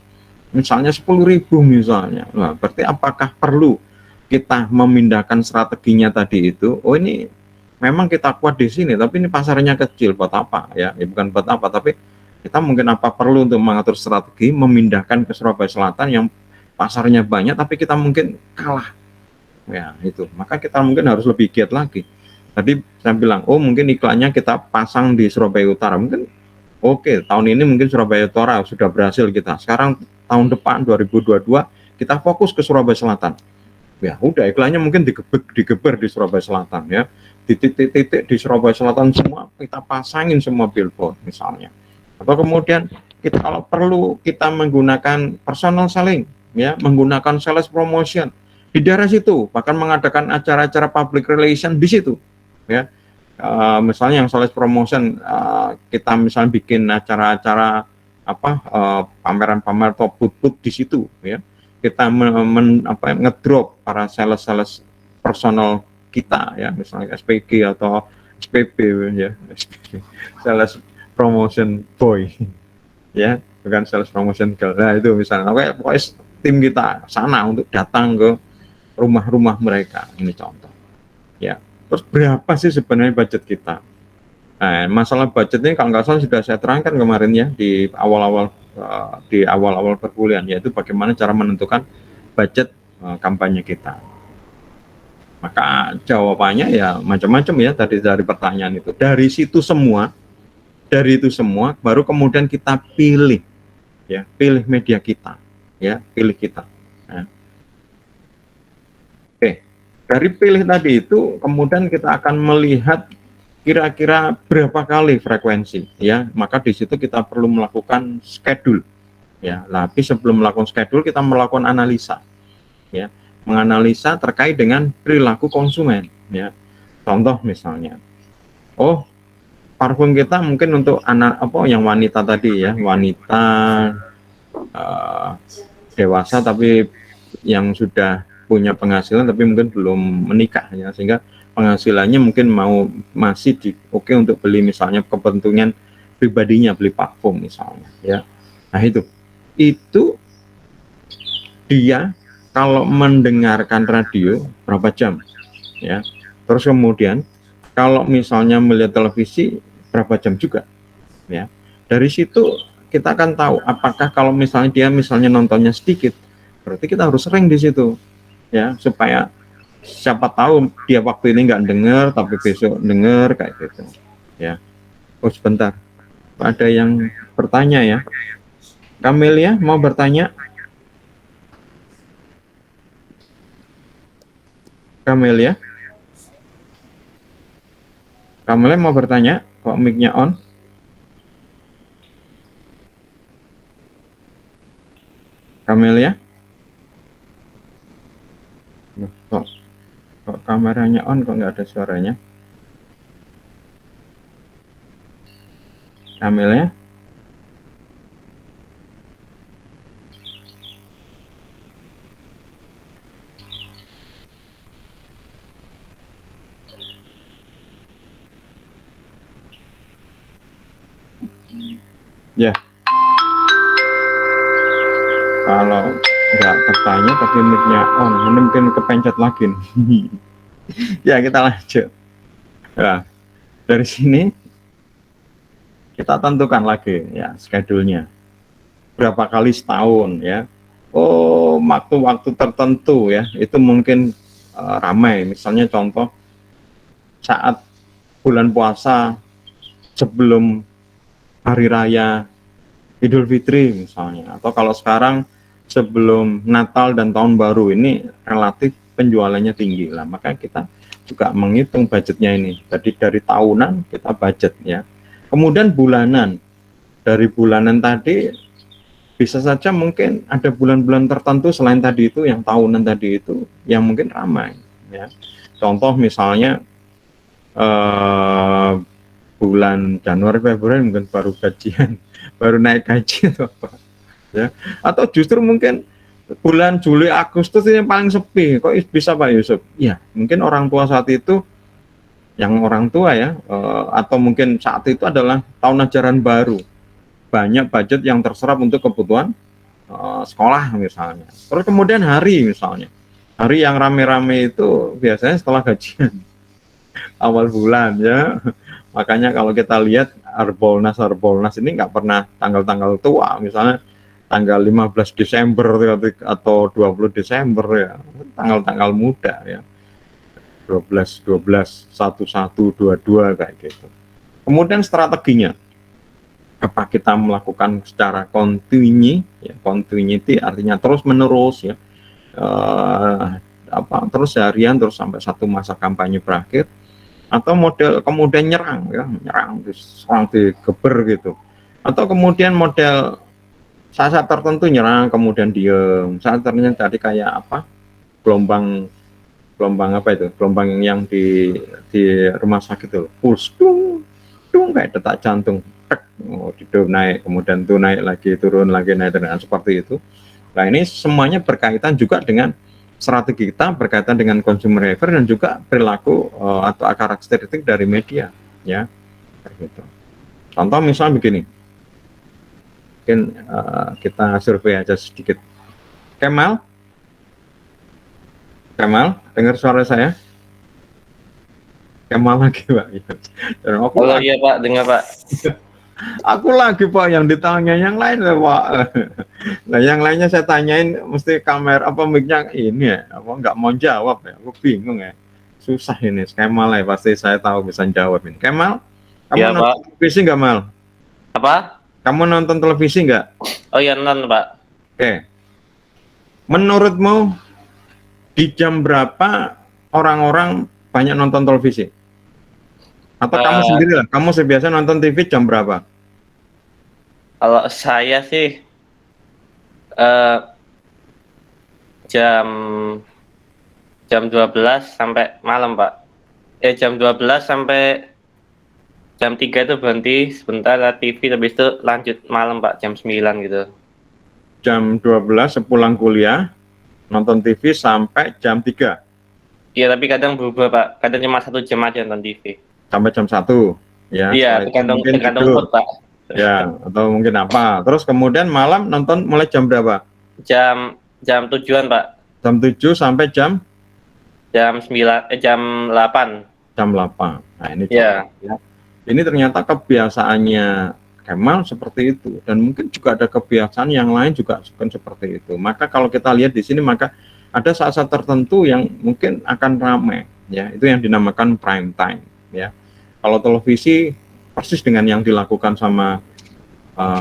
A: misalnya 10.000 misalnya. Nah, berarti apakah perlu kita memindahkan strateginya tadi itu? Oh ini memang kita kuat di sini, tapi ini pasarnya kecil, buat apa ya? Ya bukan buat apa, tapi kita mungkin apa perlu untuk mengatur strategi memindahkan ke Surabaya Selatan yang pasarnya banyak, tapi kita mungkin kalah. Ya itu, maka kita mungkin harus lebih giat lagi. Tadi saya bilang, oh mungkin iklannya kita pasang di Surabaya Utara, mungkin oke, tahun ini mungkin Surabaya Utara sudah berhasil kita. Sekarang tahun depan 2022 kita fokus ke Surabaya Selatan. Ya udah iklannya mungkin digeber di Surabaya Selatan, ya. Di titik-titik di Surabaya Selatan semua kita pasangin semua billboard misalnya. Atau kemudian kita kalau perlu kita menggunakan personal selling, ya, menggunakan sales promotion di daerah situ, bahkan mengadakan acara-acara public relation di situ, ya. Misalnya yang sales promotion, kita misalnya bikin acara-acara apa pameran-pameran atau booth-booth di situ, ya. Kita ngedrop para sales personal kita, ya, misalnya SPG atau SPB, ya, sales promotion boy, ya, bukan sales promotion girl. Nah itu misalnya, pokoknya tim kita sana untuk datang ke rumah-rumah mereka, ini contoh, ya. Terus berapa sih sebenarnya budget kita? Nah, masalah budget ini kalau nggak salah sudah saya terangkan kemarin, ya, di awal-awal perkuliahan, yaitu bagaimana cara menentukan budget kampanye kita. Maka jawabannya ya macam-macam, ya, tadi dari pertanyaan itu. Dari itu semua baru kemudian kita pilih, ya, pilih media kita, ya, pilih kita. Nah, oke. Dari pilih tadi itu kemudian kita akan melihat kira-kira berapa kali frekuensi, ya, maka di situ kita perlu melakukan schedule, ya. Tapi sebelum melakukan schedule kita melakukan analisa, ya, menganalisa terkait dengan perilaku konsumen, ya. Contoh misalnya, oh parfum kita mungkin untuk anak yang wanita tadi, ya, wanita dewasa tapi yang sudah punya penghasilan tapi mungkin belum menikah, ya, sehingga penghasilannya mungkin masih oke untuk beli misalnya kepentingan pribadinya, beli parfum misalnya, ya. Nah itu dia kalau mendengarkan radio berapa jam, ya. Terus kemudian kalau misalnya melihat televisi berapa jam juga, ya. Dari situ kita akan tahu apakah kalau misalnya dia nontonnya sedikit, berarti kita harus sering di situ, ya, supaya siapa tahu dia waktu ini nggak dengar tapi besok dengar kayak gitu, ya. Oh sebentar, ada yang bertanya, ya. Kamelia mau bertanya? Kamelia mau bertanya? Kok mic-nya on? Kamelia? Kok kameranya on, kok nggak ada suaranya? Kamelia? Ya, kalau nggak bertanya tapi mic-nya on, mungkin kepencet lagi nih. Ya kita lanjut. Nah, dari sini kita tentukan lagi, ya, schedule-nya. berapa kali setahun ya. Oh, waktu-waktu tertentu ya, itu mungkin ramai. Misalnya contoh saat bulan puasa sebelum hari raya Idul Fitri misalnya, atau kalau sekarang sebelum Natal dan Tahun Baru, ini relatif penjualannya tinggi lah, maka kita juga menghitung budgetnya ini. Jadi dari tahunan kita budget ya. Kemudian bulanan, dari bulanan tadi bisa saja mungkin ada bulan-bulan tertentu selain tadi itu, yang tahunan tadi itu yang mungkin ramai ya. Contoh misalnya bulan Januari Februari mungkin baru gajian baru naik gaji atau apa ya, atau justru mungkin bulan Juli Agustus ini yang paling sepi. Kok bisa Pak Yusuf? Ya mungkin orang tua saat itu, yang orang tua ya, atau mungkin saat itu adalah tahun ajaran baru, banyak budget yang terserap untuk kebutuhan sekolah misalnya. Terus kemudian misalnya hari yang rame-rame itu biasanya setelah gajian awal bulan ya. Makanya kalau kita lihat Harbolnas ini nggak pernah tanggal-tanggal tua, misalnya tanggal 15 Desember atau 20 Desember ya, tanggal-tanggal muda ya, 12 11 11 22 kayak gitu. Kemudian strateginya, apa kita melakukan secara continuity artinya terus menerus ya, terus harian terus sampai satu masa kampanye berakhir, atau model kemudian nyerang digeber gitu, atau kemudian model saat tertentu nyerang kemudian diem, saat tertentu tadi kayak apa, gelombang apa itu, gelombang yang di rumah sakit itu pulse tung kayak detak jantung, hidup naik kemudian tuh naik lagi turun lagi naik dan seperti itu. Nah ini semuanya berkaitan juga dengan strategi kita, berkaitan dengan consumer behavior dan juga perilaku atau karakteristik dari media ya gitu. Contoh misalnya begini, mungkin kita survei aja sedikit. Kemal dengar suara saya? Kemal lagi Pak.
C: Oh iya Pak, dengar Pak.
A: Aku lagi Pak, yang ditanya yang lain ya Pak. Nah yang lainnya saya tanyain mesti kamera apa mic-nya ini ya, apa nggak mau jawab ya, aku bingung ya, susah ini. Kemal ya pasti saya tahu bisa jawab ini. Kemal, kamu
C: Ya,
A: nonton
C: Pak.
A: televisi nggak Mal?
C: Apa?
A: Kamu nonton televisi nggak?
C: Oh iya nonton Pak.
A: Oke. Menurutmu di jam berapa orang-orang banyak nonton televisi? Atau kamu sendiri lah, kamu sebiasa nonton TV jam berapa?
C: Kalau saya sih jam 12 sampai malam Pak. Jam 12 sampai jam 3 itu berhenti sebentar lihat TV, habis itu lanjut malam Pak, jam 9 gitu.
A: Jam 12 sepulang kuliah nonton TV sampai jam 3.
C: Iya, tapi kadang berubah Pak, kadang cuma 1 jam aja nonton TV.
A: Sampai jam 1 ya.
C: Iya, tergantung mood Pak.
A: Ya, atau mungkin apa. Terus kemudian malam nonton mulai jam berapa?
C: Jam 7-an Pak.
A: Jam 7 sampai jam
C: 8.
A: Jam 8. Nah, ini
C: Iya.
A: ya. Ini ternyata kebiasaannya Kemal seperti itu, dan mungkin juga ada kebiasaan yang lain juga seperti itu. Maka kalau kita lihat di sini, maka ada saat-saat tertentu yang mungkin akan ramai ya, itu yang dinamakan prime time ya. Kalau televisi persis dengan yang dilakukan sama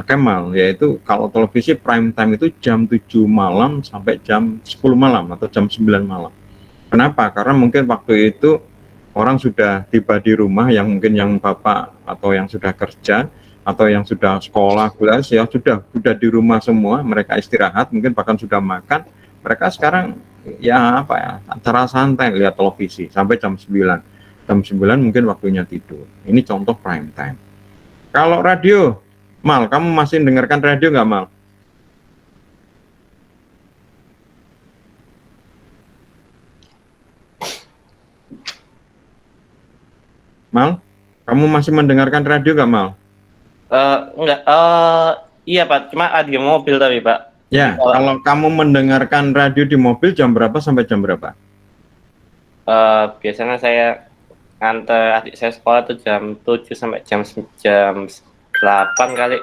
A: Kemal, yaitu kalau televisi prime time itu jam 7 malam sampai jam 10 malam atau jam 9 malam. Kenapa? Karena mungkin waktu itu orang sudah tiba di rumah, yang mungkin yang bapak atau yang sudah kerja atau yang sudah sekolah kelas ya sudah di rumah semua, mereka istirahat, mungkin bahkan sudah makan. Mereka sekarang ya apa ya, acara santai lihat televisi sampai jam 9. Jam 9 mungkin waktunya tidur. Ini contoh prime time. Kalau radio, Mal, kamu masih dengarkan radio nggak Mal? Mal, kamu masih mendengarkan radio nggak Mal?
C: Enggak. Iya Pak, cuma ada di mobil tapi Pak.
A: Ya, kalau kamu mendengarkan radio di mobil jam berapa sampai jam berapa?
C: Biasanya saya antar adik saya sekolah tuh jam 7 sampai jam 8 kali.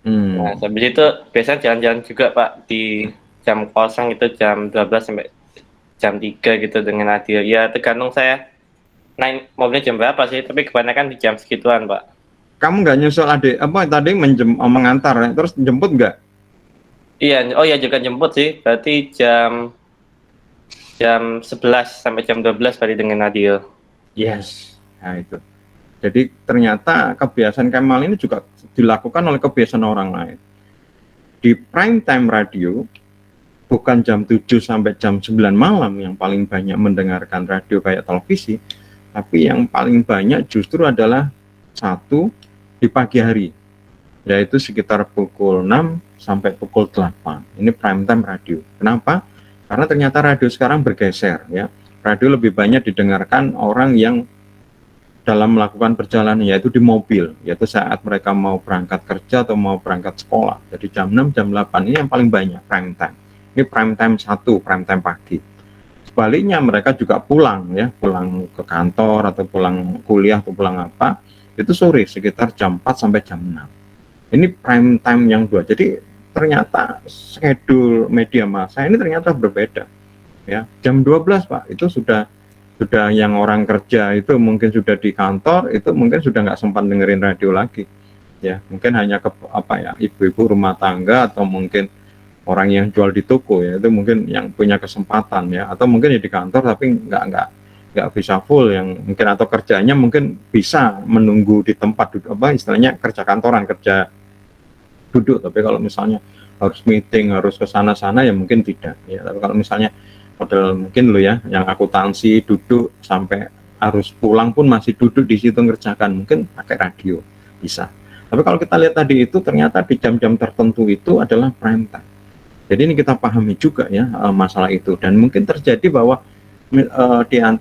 C: Nah, habis itu biasanya jalan-jalan juga Pak di jam kosong itu jam 12 sampai jam 3 gitu dengan radio. Ya tergantung saya naik mobilnya jam berapa sih, tapi kebanyakan di jam segituan Pak.
A: Kamu nggak nyusul adik apa tadi mengantar ya? Terus jemput nggak?
C: Iya, oh ya juga jemput sih, berarti jam jam 11 sampai jam 12 tadi dengan radio.
A: Yes. Nah itu. Jadi ternyata kebiasaan Kemal ini juga dilakukan oleh kebiasaan orang lain. Di prime time radio, bukan jam 7 sampai jam 9 malam yang paling banyak mendengarkan radio kayak televisi, tapi yang paling banyak justru adalah satu di pagi hari, yaitu sekitar pukul 6 sampai pukul 8. Ini prime time radio. Kenapa? Karena ternyata radio sekarang bergeser ya. Radio lebih banyak didengarkan orang yang dalam melakukan perjalanan, yaitu di mobil, yaitu saat mereka mau berangkat kerja atau mau berangkat sekolah. Jadi jam 6, jam 8 ini yang paling banyak prime time. Ini prime time 1, prime time pagi. Sebaliknya mereka juga pulang ya, pulang ke kantor atau pulang kuliah atau pulang apa, itu sore sekitar jam 4 sampai jam 6. Ini prime time yang dua. Jadi ternyata schedule media massa ini ternyata berbeda. Ya, jam 12 Pak, itu sudah yang orang kerja itu mungkin sudah di kantor, itu mungkin sudah nggak sempat dengerin radio lagi. Ya, mungkin hanya ibu-ibu rumah tangga atau mungkin orang yang jual di toko ya, itu mungkin yang punya kesempatan ya, atau mungkin di kantor tapi nggak bisa full yang mungkin, atau kerjanya mungkin bisa menunggu di tempat duduk, istilahnya kerja kantoran, kerja duduk. Tapi kalau misalnya harus meeting, harus ke sana-sana ya mungkin tidak ya. Tapi kalau misalnya model mungkin lo ya yang akuntansi duduk sampai harus pulang pun masih duduk di situ ngerjakan, mungkin pakai radio bisa. Tapi kalau kita lihat tadi itu ternyata di jam-jam tertentu itu adalah prime time. Jadi ini kita pahami juga ya masalah itu, dan mungkin terjadi bahwa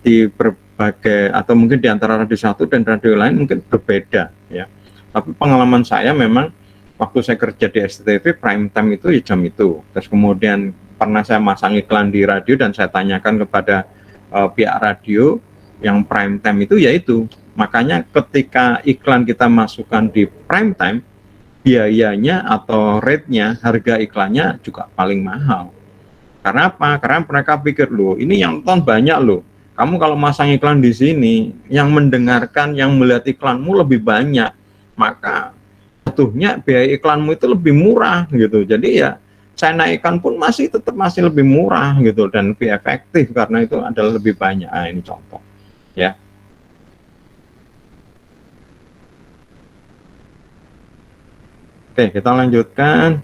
A: di berbagai atau mungkin di antara radio satu dan radio lain mungkin berbeda ya. Tapi pengalaman saya memang waktu saya kerja di SCTV prime time itu ya jam itu. Terus kemudian pernah saya masang iklan di radio dan saya tanyakan kepada pihak radio yang prime time itu yaitu. Makanya ketika iklan kita masukkan di prime time, biayanya atau rate-nya, harga iklannya juga paling mahal. Karena apa? Karena mereka pikir loh, ini yang nonton banyak loh. Kamu kalau masang iklan di sini, yang mendengarkan, yang melihat iklanmu lebih banyak, maka butuhnya biaya iklanmu itu lebih murah gitu. Jadi ya saya naikkan pun tetap masih lebih murah gitu dan lebih efektif karena itu adalah lebih banyak. Nah, ini contoh ya. Oke, kita lanjutkan.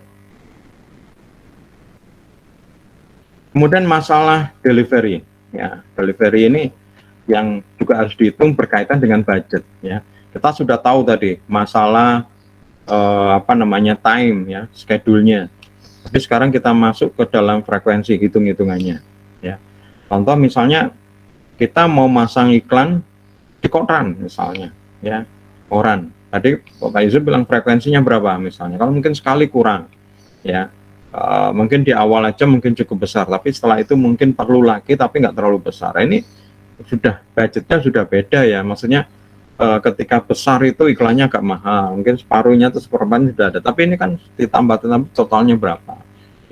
A: Kemudian masalah delivery ya. Delivery ini yang juga harus dihitung berkaitan dengan budget ya. Kita sudah tahu tadi masalah time ya, schedule-nya. Tapi sekarang kita masuk ke dalam frekuensi hitung-hitungannya ya. Contoh misalnya kita mau masang iklan di koran misalnya ya, koran. Tadi Pak Yusuf bilang frekuensinya berapa misalnya. Kalau mungkin sekali kurang ya. Mungkin di awal aja mungkin cukup besar, tapi setelah itu mungkin perlu lagi tapi nggak terlalu besar. Ini sudah budgetnya sudah beda ya. Maksudnya ketika besar itu iklannya agak mahal, mungkin separuhnya atau seperempatnya sudah ada, tapi ini kan ditambah totalnya berapa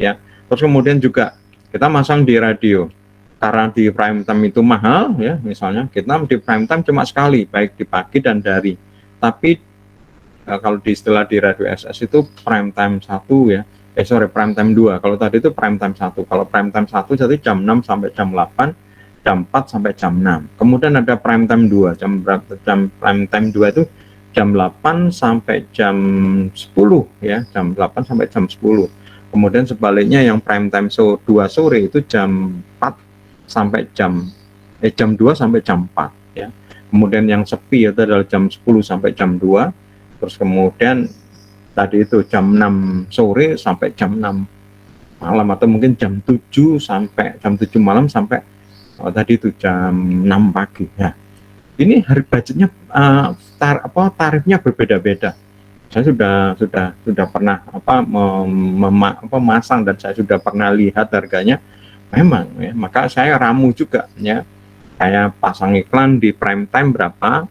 A: ya. Terus kemudian juga kita masang di radio, karena di prime time itu mahal ya, misalnya kita di prime time cuma sekali, baik di pagi dan dari. Tapi kalau di istilah di radio SS itu prime time 1 ya, prime time 2. Kalau tadi itu prime time 1. Kalau prime time 1 jadi jam 6 sampai jam 8, jam 4 sampai jam 6. Kemudian ada prime time 2. Jam prime time 2 itu jam 8 sampai jam 10 ya, jam 8 sampai jam 10. Kemudian sebaliknya yang prime time 2 sore itu jam 4 sampai jam 2 sampai jam 4 ya. Kemudian yang sepi itu adalah jam 10 sampai jam 2. Terus kemudian tadi itu jam 6 sore sampai jam 6 malam, atau mungkin jam 7 sampai jam 7 malam sampai tadi itu jam 6 pagi ya. Ini hari budgetnya tarifnya berbeda-beda. Saya sudah pernah memasang dan saya sudah pernah lihat harganya memang ya, maka saya ramu juga ya. Saya pasang iklan di prime time berapa,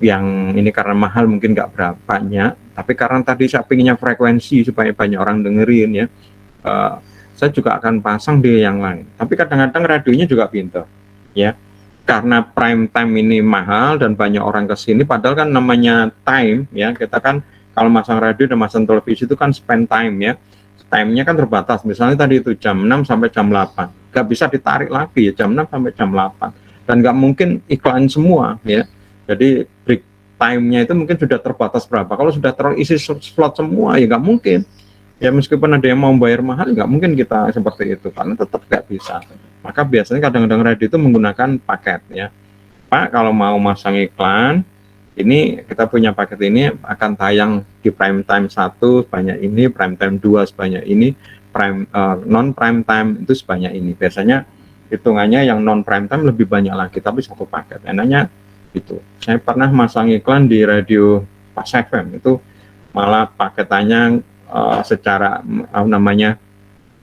A: yang ini karena mahal mungkin nggak berapa banyak Tapi karena tadi saya pinginnya frekuensi supaya banyak orang dengerin ya, saya juga akan pasang di yang lain. Tapi kadang-kadang radionya juga pintar ya, karena prime time ini mahal dan banyak orang ke sini, padahal kan namanya time ya, kita kan kalau masang radio dan masang televisi itu kan spend time ya, time-nya kan terbatas. Misalnya tadi itu jam 6 sampai jam 8, nggak bisa ditarik lagi ya, jam 6 sampai jam 8, dan nggak mungkin iklan semua ya. Jadi break time-nya itu mungkin sudah terbatas berapa. Kalau sudah terisi slot semua ya nggak mungkin. Ya meskipun ada yang mau bayar mahal, nggak mungkin kita seperti itu, karena tetap nggak bisa. Maka biasanya kadang-kadang radio itu menggunakan paket ya. Pak, kalau mau masang iklan, ini kita punya paket ini akan tayang di prime time 1 sebanyak ini, prime time 2 sebanyak ini, non prime time itu sebanyak ini. Biasanya hitungannya yang non prime time lebih banyak lagi, tapi satu paket. Enaknya gitu. Saya pernah masang iklan di radio Pas FM, itu malah paketannya secara namanya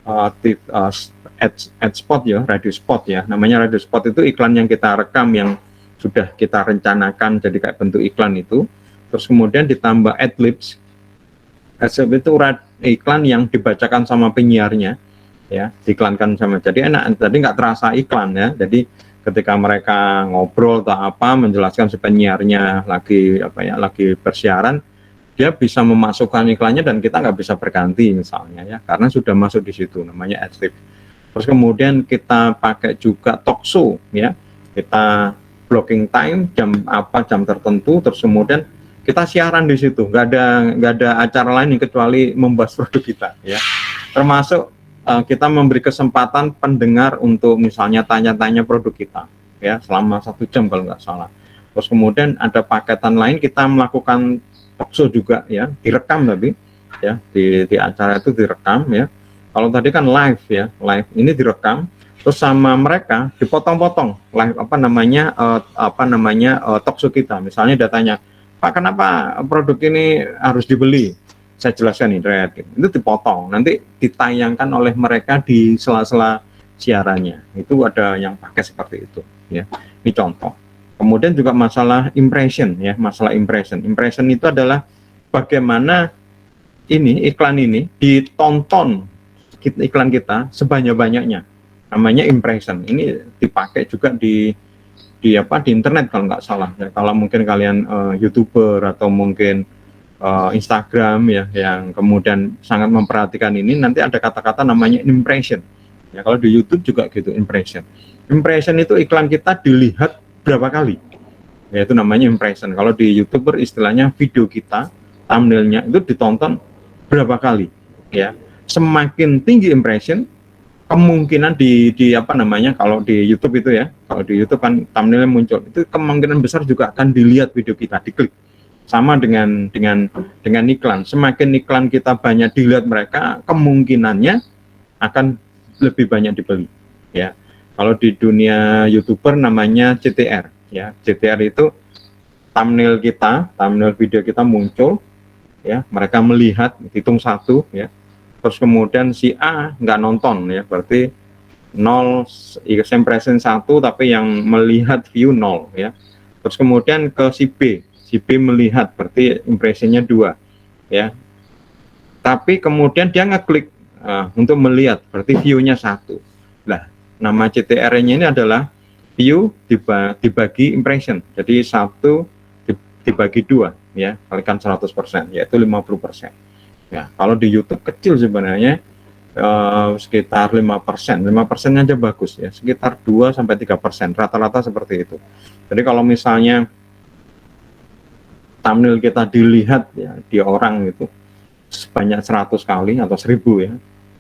A: ad spot ya, radio spot ya, namanya radio spot itu iklan yang kita rekam, yang sudah kita rencanakan jadi kayak bentuk iklan itu, terus kemudian ditambah adlibs. Adlibs itu iklan yang dibacakan sama penyiarnya ya, diiklankan sama, jadi enak, tadi nggak terasa iklan ya. Jadi ketika mereka ngobrol atau apa menjelaskan si penyiarnya lagi apa ya, lagi bersiaran, dia bisa memasukkan iklannya dan kita nggak bisa berganti misalnya ya, karena sudah masuk di situ, namanya adlib. Terus kemudian kita pakai juga talk show ya, kita blocking time jam apa, jam tertentu, terus kemudian kita siaran di situ, nggak ada acara lain kecuali membahas produk kita ya. Termasuk kita memberi kesempatan pendengar untuk misalnya tanya-tanya produk kita ya selama 1 jam kalau nggak salah. Terus kemudian ada paketan lain, kita melakukan talk show juga ya, direkam, tapi ya di acara itu direkam ya. Kalau tadi kan live ya, live ini direkam, terus sama mereka dipotong-potong live apa namanya talk show kita. Misalnya datanya, Pak, kenapa produk ini harus dibeli? Saya jelaskan ini, itu dipotong, nanti ditayangkan oleh mereka di sela-sela siarannya. Itu ada yang pakai seperti itu ya. Ini contoh. Kemudian juga masalah impression ya, masalah impression. Impression itu adalah bagaimana ini iklan ini ditonton iklan kita sebanyak-banyaknya. Namanya impression. Ini dipakai juga di internet kalau nggak salah. Ya, kalau mungkin kalian YouTuber atau mungkin Instagram ya, yang kemudian sangat memperhatikan ini, nanti ada kata-kata namanya impression. Ya, kalau di YouTube juga gitu, impression. Impression itu iklan kita dilihat berapa kali, yaitu namanya impression. Kalau di YouTuber istilahnya video kita, thumbnailnya itu ditonton berapa kali ya. Semakin tinggi impression, kemungkinan di apa namanya, kalau di YouTube itu ya, kalau di YouTube kan thumbnailnya muncul, itu kemungkinan besar juga akan dilihat video kita, diklik. Sama dengan iklan, semakin iklan kita banyak dilihat mereka, kemungkinannya akan lebih banyak dibeli ya. Kalau di dunia YouTuber namanya CTR ya. CTR itu thumbnail video kita muncul ya, mereka melihat, hitung 1 ya. Terus kemudian si A nggak nonton ya, berarti 0 impression 1, tapi yang melihat view 0 ya. Terus kemudian ke si B melihat, berarti impressionnya 2 ya. Tapi kemudian dia ngeklik untuk melihat, berarti view-nya 1. Nah, nama CTR-nya ini adalah view dibagi impression. Jadi 1 dibagi 2 ya, kalikan 100%, yaitu 50%. Ya, kalau di YouTube kecil sebenarnya sekitar 5%. 5% aja bagus ya, sekitar 2-3%, rata-rata seperti itu. Jadi kalau misalnya thumbnail kita dilihat ya di orang itu sebanyak 100 kali atau 1000 ya.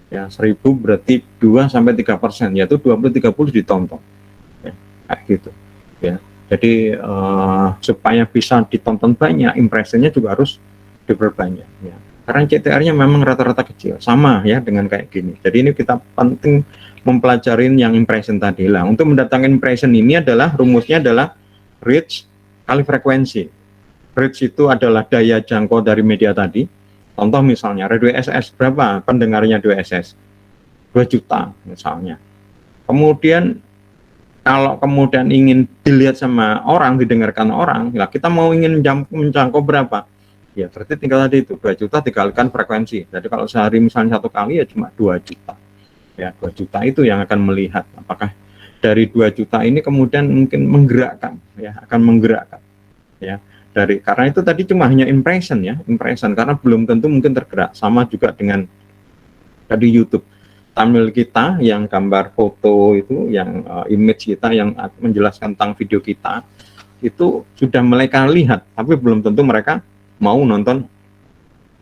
A: Ya, 1000 berarti 2-3%, yaitu 20-30 ditonton. Ya, kayak gitu. Ya. Jadi supaya bisa ditonton banyak, impresinya juga harus diperbanyak. Ya. Karena CTR-nya memang rata-rata kecil, sama ya dengan kayak gini. Jadi ini kita penting mempelajarin yang impression tadi lah. Untuk mendatangkan impression ini adalah rumusnya adalah reach kali frekuensi. Reach itu adalah daya jangkau dari media tadi. Contoh misalnya radio SS, berapa pendengarnya 2SS? 2 juta misalnya. Kemudian kalau kemudian ingin dilihat sama orang, didengarkan orang, ya kita mau ingin menjangkau berapa? Ya berarti tinggal tadi itu 2 juta dikalikan frekuensi. Jadi kalau sehari misalnya 1 kali ya cuma 2 juta. Ya 2 juta itu yang akan melihat apakah dari 2 juta ini kemudian mungkin menggerakkan, ya akan menggerakkan, ya dari karena itu tadi cuma hanya impression ya, impression karena belum tentu mungkin tergerak. Sama juga dengan tadi YouTube, thumbnail kita yang gambar foto itu, yang image kita yang menjelaskan tentang video kita itu sudah mereka lihat, tapi belum tentu mereka mau nonton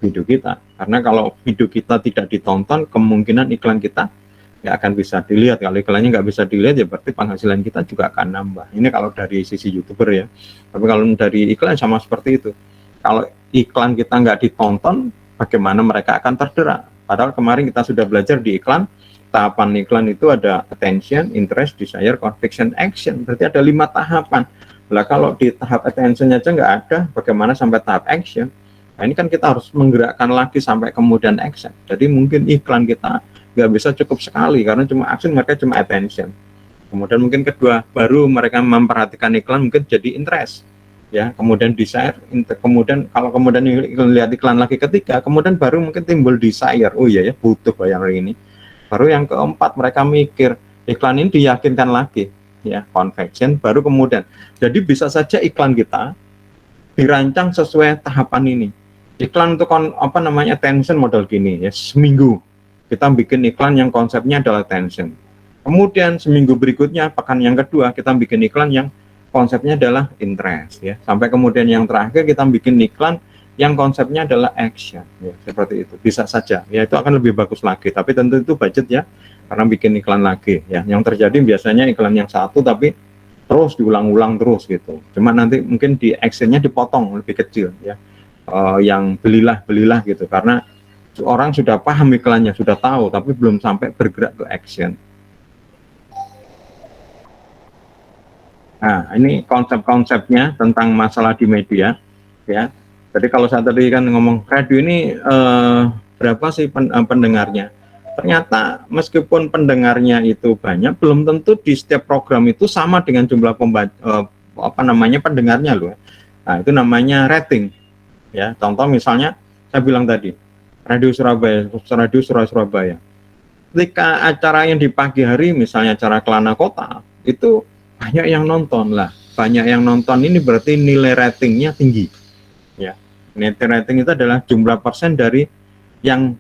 A: video kita, karena kalau video kita tidak ditonton kemungkinan iklan kita nggak akan bisa dilihat. Kalau iklannya nggak bisa dilihat ya berarti penghasilan kita juga akan nambah. Ini kalau dari sisi YouTuber ya, tapi kalau dari iklan sama seperti itu. Kalau iklan kita nggak ditonton, bagaimana mereka akan tergerak? Padahal kemarin kita sudah belajar di iklan, tahapan iklan itu ada attention, interest, desire, conviction, action. Berarti ada 5 tahapan. Lah kalau di tahap attention aja nggak ada, bagaimana sampai tahap action? Nah ini kan kita harus menggerakkan lagi sampai kemudian action. Jadi mungkin iklan kita nggak bisa cukup sekali karena cuma action, mereka cuma attention. Kemudian mungkin kedua, baru mereka memperhatikan iklan mungkin jadi interest, ya. Kemudian desire, kemudian kalau kemudian lihat iklan lagi ketiga, kemudian baru mungkin timbul desire. Oh iya ya, butuh bayar ini. Baru yang keempat mereka mikir iklan ini diyakinkan lagi. Ya, conviction, baru kemudian. Jadi bisa saja iklan kita dirancang sesuai tahapan ini. Iklan untuk attention model gini ya, seminggu kita bikin iklan yang konsepnya adalah attention. Kemudian seminggu berikutnya, pekan yang kedua kita bikin iklan yang konsepnya adalah interest ya. Sampai kemudian yang terakhir kita bikin iklan yang konsepnya adalah action ya, seperti itu. Bisa saja. Ya itu akan lebih bagus lagi, tapi tentu itu budget ya. Karena bikin iklan lagi ya, yang terjadi biasanya iklan yang satu tapi terus diulang-ulang terus gitu. Cuma nanti mungkin di actionnya dipotong lebih kecil ya, yang belilah gitu, karena orang sudah paham iklannya, sudah tahu, tapi belum sampai bergerak ke action. Nah ini konsep-konsepnya tentang masalah di media ya. Jadi kalau saya tadi kan ngomong radio ini berapa sih pendengarnya? Ternyata meskipun pendengarnya itu banyak, belum tentu di setiap program itu sama dengan jumlah pendengarnya loh. Nah itu namanya rating ya. Contoh misalnya saya bilang tadi radio Surabaya. Ketika acara yang di pagi hari misalnya acara Kelana Kota itu banyak yang nonton lah. Banyak yang nonton ini berarti nilai ratingnya tinggi ya. Nilai rating itu adalah jumlah persen dari yang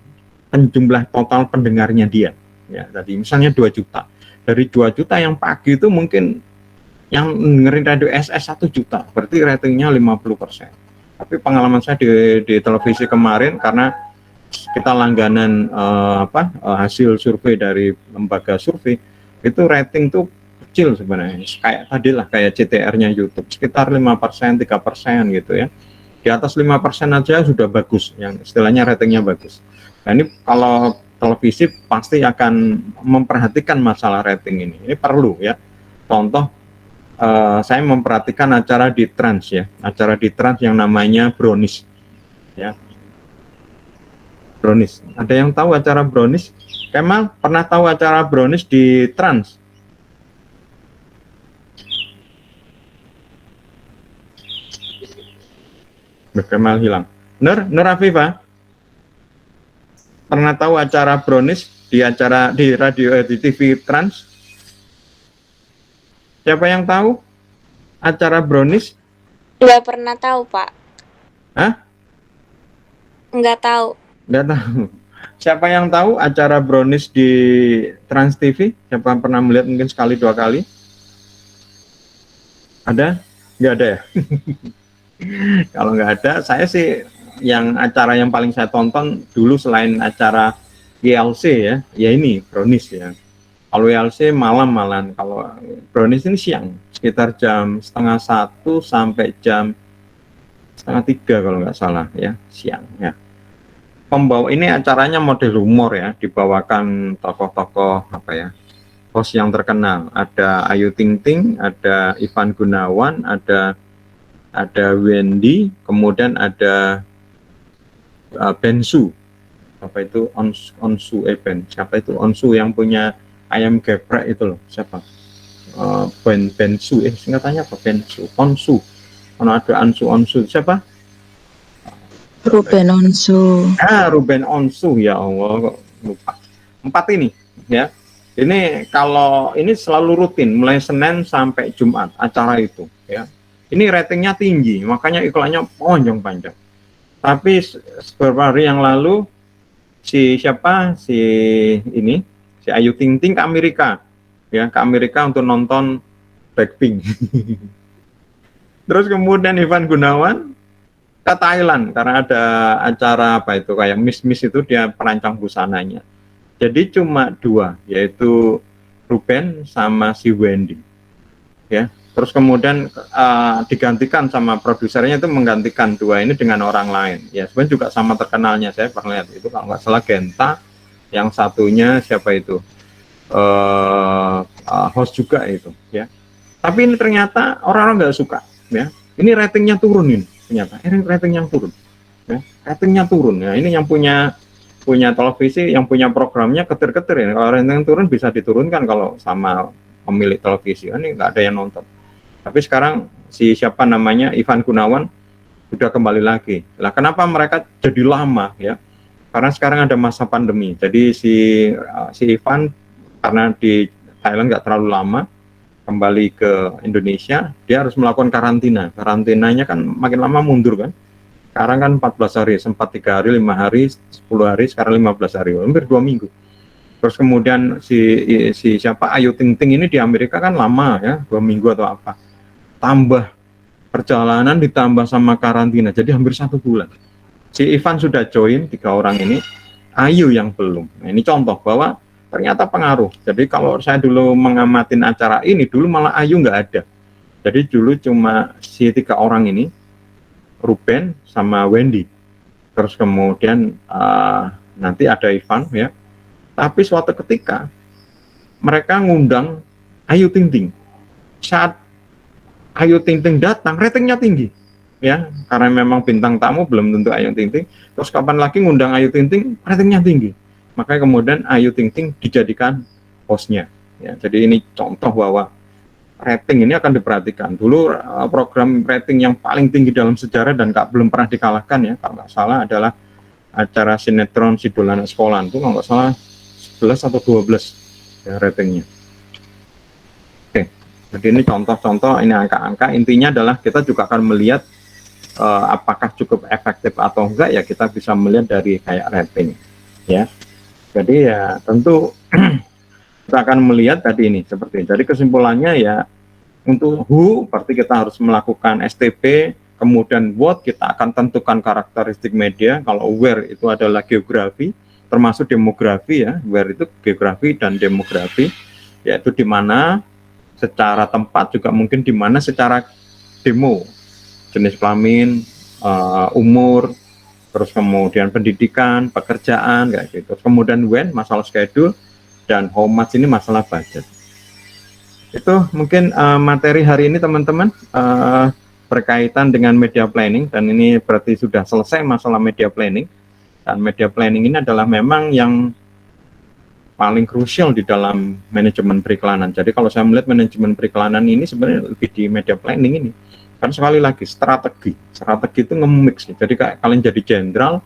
A: jumlah total pendengarnya dia ya. Tadi misalnya 2 juta, dari 2 juta yang pagi itu mungkin yang dengerin radio SS 1 juta, berarti ratingnya 50%. Tapi pengalaman saya di televisi kemarin, karena kita langganan hasil survei dari lembaga survei, itu rating tuh kecil sebenarnya, kayak tadi lah, kayak CTR-nya YouTube sekitar 5%, 3% gitu ya. Di atas 5% aja sudah bagus, yang istilahnya ratingnya bagus. Nah ini kalau televisi pasti akan memperhatikan masalah rating ini. Ini perlu ya. Contoh, saya memperhatikan acara di Trans ya, acara di Trans yang namanya Brownies ya. Brownies. Ada yang tahu acara Brownies? Kemal pernah tahu acara Brownies di Trans? Kemal hilang. Nur Afifah pernah tahu acara Brownies di radio di TV Trans? Siapa yang tahu acara Brownies?
E: Nggak pernah tahu, Pak.
A: Hah?
E: Nggak tahu.
A: Nggak tahu. Siapa yang tahu acara Brownies di Trans TV? Siapa yang pernah melihat mungkin sekali 2 kali? Ada? Nggak ada ya? Kalau nggak ada, saya sih yang acara yang paling saya tonton dulu selain acara YLC ya ini Brownies ya. Kalau YLC malam-malam, kalau Brownies ini siang, sekitar jam 12:30 sampai jam 2:30 kalau nggak salah ya, siang ya. Pembawa ini acaranya model humor ya, dibawakan tokoh-tokoh host yang terkenal. Ada Ayu Ting Ting, ada Ivan Gunawan, ada Wendy, kemudian ada Bensu, Onsu yang punya ayam geprek itu loh, siapa? Bensu, singkatannya apa? Bensu, Onsu, ada Onsu, siapa?
F: Ruben Onsu.
A: Ruben Onsu, ya Allah, kok lupa. 4 ini, ya. Ini kalau ini selalu rutin, mulai Senin sampai Jumat acara itu, ya. Ini ratingnya tinggi, makanya iklannya panjang-panjang. Tapi beberapa hari yang lalu si Ayu Ting Ting ke Amerika, ya, ke Amerika untuk nonton Blackpink. Terus kemudian Ivan Gunawan ke Thailand karena ada acara apa itu kayak Miss itu, dia perancang busananya. Jadi cuma 2, yaitu Ruben sama si Wendy, ya. Terus kemudian digantikan sama produsernya, itu menggantikan 2 ini dengan orang lain. Ya sebenarnya juga sama terkenalnya, saya pernah lihat itu kalau nggak salah Genta, yang satunya siapa itu host juga itu, ya. Tapi ini ternyata orang-orang nggak suka, ya. Ini ratingnya turun ini, ternyata ratingnya turun, ya. Ratingnya turun. Ya ini yang punya televisi, yang punya programnya ketir-ketir ya. Kalau rating turun bisa diturunkan kalau sama pemilik televisi, ini nggak ada yang nonton. Tapi sekarang siapa namanya Ivan Gunawan sudah kembali lagi. Lah kenapa mereka jadi lama, ya? Karena sekarang ada masa pandemi. Jadi si Ivan karena di Thailand nggak terlalu lama, kembali ke Indonesia, dia harus melakukan karantina. Karantinanya kan makin lama mundur kan. Sekarang kan 14 hari, sempat 3 hari, 5 hari, 10 hari, sekarang 15 hari, hampir 2 minggu. Terus kemudian si siapa Ayu Ting Ting ini di Amerika kan lama ya, 2 minggu atau apa. Tambah perjalanan ditambah sama karantina, jadi hampir 1 bulan. Si Ivan sudah join 3 orang ini, Ayu yang belum. Nah, ini contoh bahwa ternyata pengaruh. Jadi kalau saya dulu mengamatin acara ini, dulu malah Ayu nggak ada. Jadi dulu cuma si 3 orang ini, Ruben sama Wendy, terus kemudian nanti ada Ivan ya. Tapi suatu ketika mereka ngundang Ayu Ting Ting. Saat Ayu Ting Ting datang, ratingnya tinggi ya, karena memang bintang tamu belum tentu Ayu Ting Ting. Terus kapan lagi ngundang Ayu Ting Ting, ratingnya tinggi. Makanya kemudian Ayu Ting Ting dijadikan hostnya ya. Jadi ini contoh bahwa rating ini akan diperhatikan. Dulu program rating yang paling tinggi dalam sejarah dan belum pernah dikalahkan ya, kalau nggak salah adalah acara sinetron Si Dolan Sekolah, itu kalau nggak salah 11 atau 12 ya ratingnya. Oke, jadi ini contoh-contoh, ini angka-angka. Intinya adalah kita juga akan melihat apakah cukup efektif atau enggak ya, kita bisa melihat dari kayak rating ya. Jadi ya tentu kita akan melihat tadi ini seperti ini. Jadi kesimpulannya ya, untuk who berarti kita harus melakukan STP, kemudian what kita akan tentukan karakteristik media. Kalau where itu adalah geografi, termasuk demografi ya. Where itu geografi dan demografi, yaitu di mana secara tempat, juga mungkin di mana secara demo, jenis kelamin, umur, terus kemudian pendidikan, pekerjaan kayak gitu. Kemudian when masalah schedule, dan how much ini masalah budget. Itu mungkin materi hari ini teman-teman berkaitan dengan media planning, dan ini berarti sudah selesai masalah media planning. Dan media planning ini adalah memang yang paling krusial di dalam manajemen periklanan. Jadi kalau saya melihat manajemen periklanan ini sebenarnya lebih di media planning ini. Kan sekali lagi strategi itu nge-mix. Jadi kayak kalian jadi jenderal,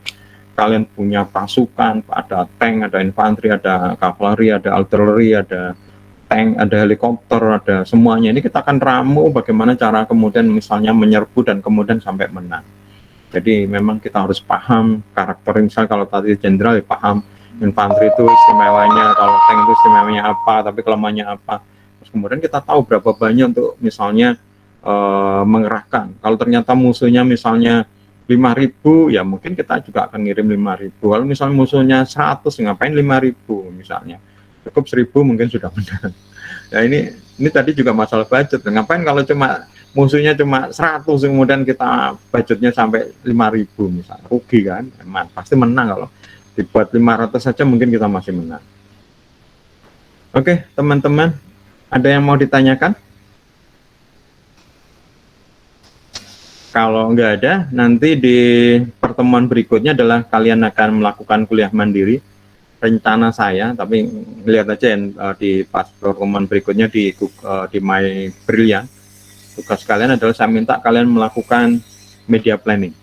A: kalian punya pasukan, ada tank, ada infanteri, ada kavaleri, ada artileri, ada tank, ada helikopter, ada semuanya. Ini kita akan ramu bagaimana cara kemudian misalnya menyerbu dan kemudian sampai menang. Jadi memang kita harus paham karakter, misalnya kalau tadi jenderal ya paham infanteri itu istimewanya, kalau tank itu istimewanya apa, tapi kelemahannya apa. Terus kemudian kita tahu berapa banyak untuk misalnya mengerahkan. Kalau ternyata musuhnya misalnya 5.000, ya mungkin kita juga akan ngirim 5.000. Kalau misalnya musuhnya 100, ngapain 5.000 misalnya? Cukup 1.000 mungkin sudah menang. Ya ini tadi juga masalah budget. Ngapain kalau cuma musuhnya cuma 100, kemudian kita budgetnya sampai 5.000 misalnya. Rugi kan? Emang pasti menang. Kalau dibuat 500 saja mungkin kita masih menang. Oke, teman-teman, ada yang mau ditanyakan? Kalau nggak ada, nanti di pertemuan berikutnya adalah kalian akan melakukan kuliah mandiri. Rencana saya, tapi lihat aja di pas pertemuan berikutnya di My Brilliant. Tugas kalian adalah saya minta kalian melakukan media planning.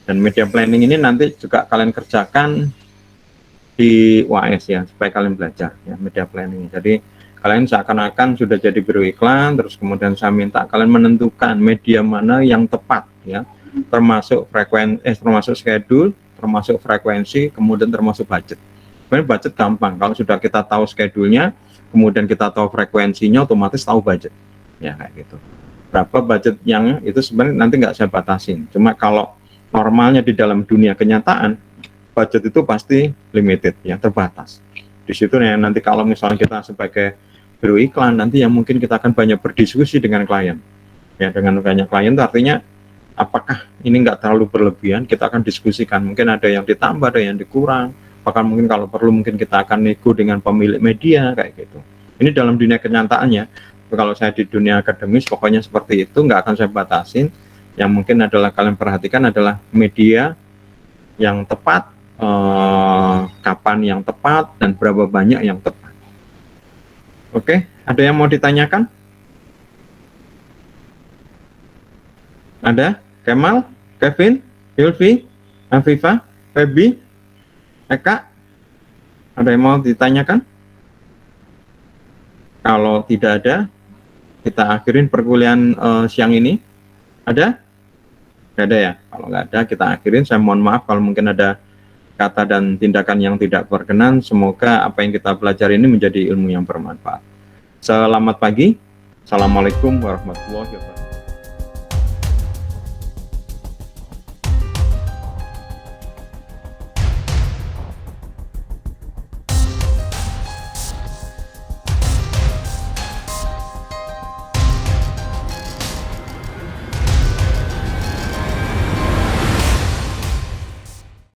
A: Dan media planning ini nanti juga kalian kerjakan di UAS ya, supaya kalian belajar ya media planning. Jadi kalian seakan-akan sudah jadi biro iklan, terus kemudian saya minta kalian menentukan media mana yang tepat ya, termasuk termasuk schedule, termasuk frekuensi, kemudian termasuk budget. Sebenarnya budget gampang, kalau sudah kita tahu schedule-nya, kemudian kita tahu frekuensinya, otomatis tahu budget ya, kayak gitu. Berapa budget yang itu sebenarnya nanti nggak saya batasin, cuma kalau normalnya di dalam dunia kenyataan budget itu pasti limited ya, terbatas. Di situ ya, nanti kalau misalnya kita sebagai biro iklan, nanti yang mungkin kita akan banyak berdiskusi dengan klien ya, dengan banyak klien itu artinya apakah ini nggak terlalu berlebihan, kita akan diskusikan, mungkin ada yang ditambah, ada yang dikurang, bahkan mungkin kalau perlu mungkin kita akan nego dengan pemilik media kayak gitu. Ini dalam dunia kenyataannya. Kalau saya di dunia akademis pokoknya seperti itu, nggak akan saya batasin. Yang mungkin adalah kalian perhatikan adalah media yang tepat, kapan yang tepat, dan berapa banyak yang tepat. Oke, ada yang mau ditanyakan? Ada? Kemal, Kevin, Hilvi, Afifah, Febi, Eka, ada yang mau ditanyakan? Kalau tidak ada, kita akhirin perkuliahan siang ini. Ada? Tidak ada ya? Kalau nggak ada, kita akhirin. Saya mohon maaf kalau mungkin ada kata dan tindakan yang tidak berkenan. Semoga apa yang kita pelajari ini menjadi ilmu yang bermanfaat. Selamat pagi. Assalamualaikum warahmatullahi wabarakatuh.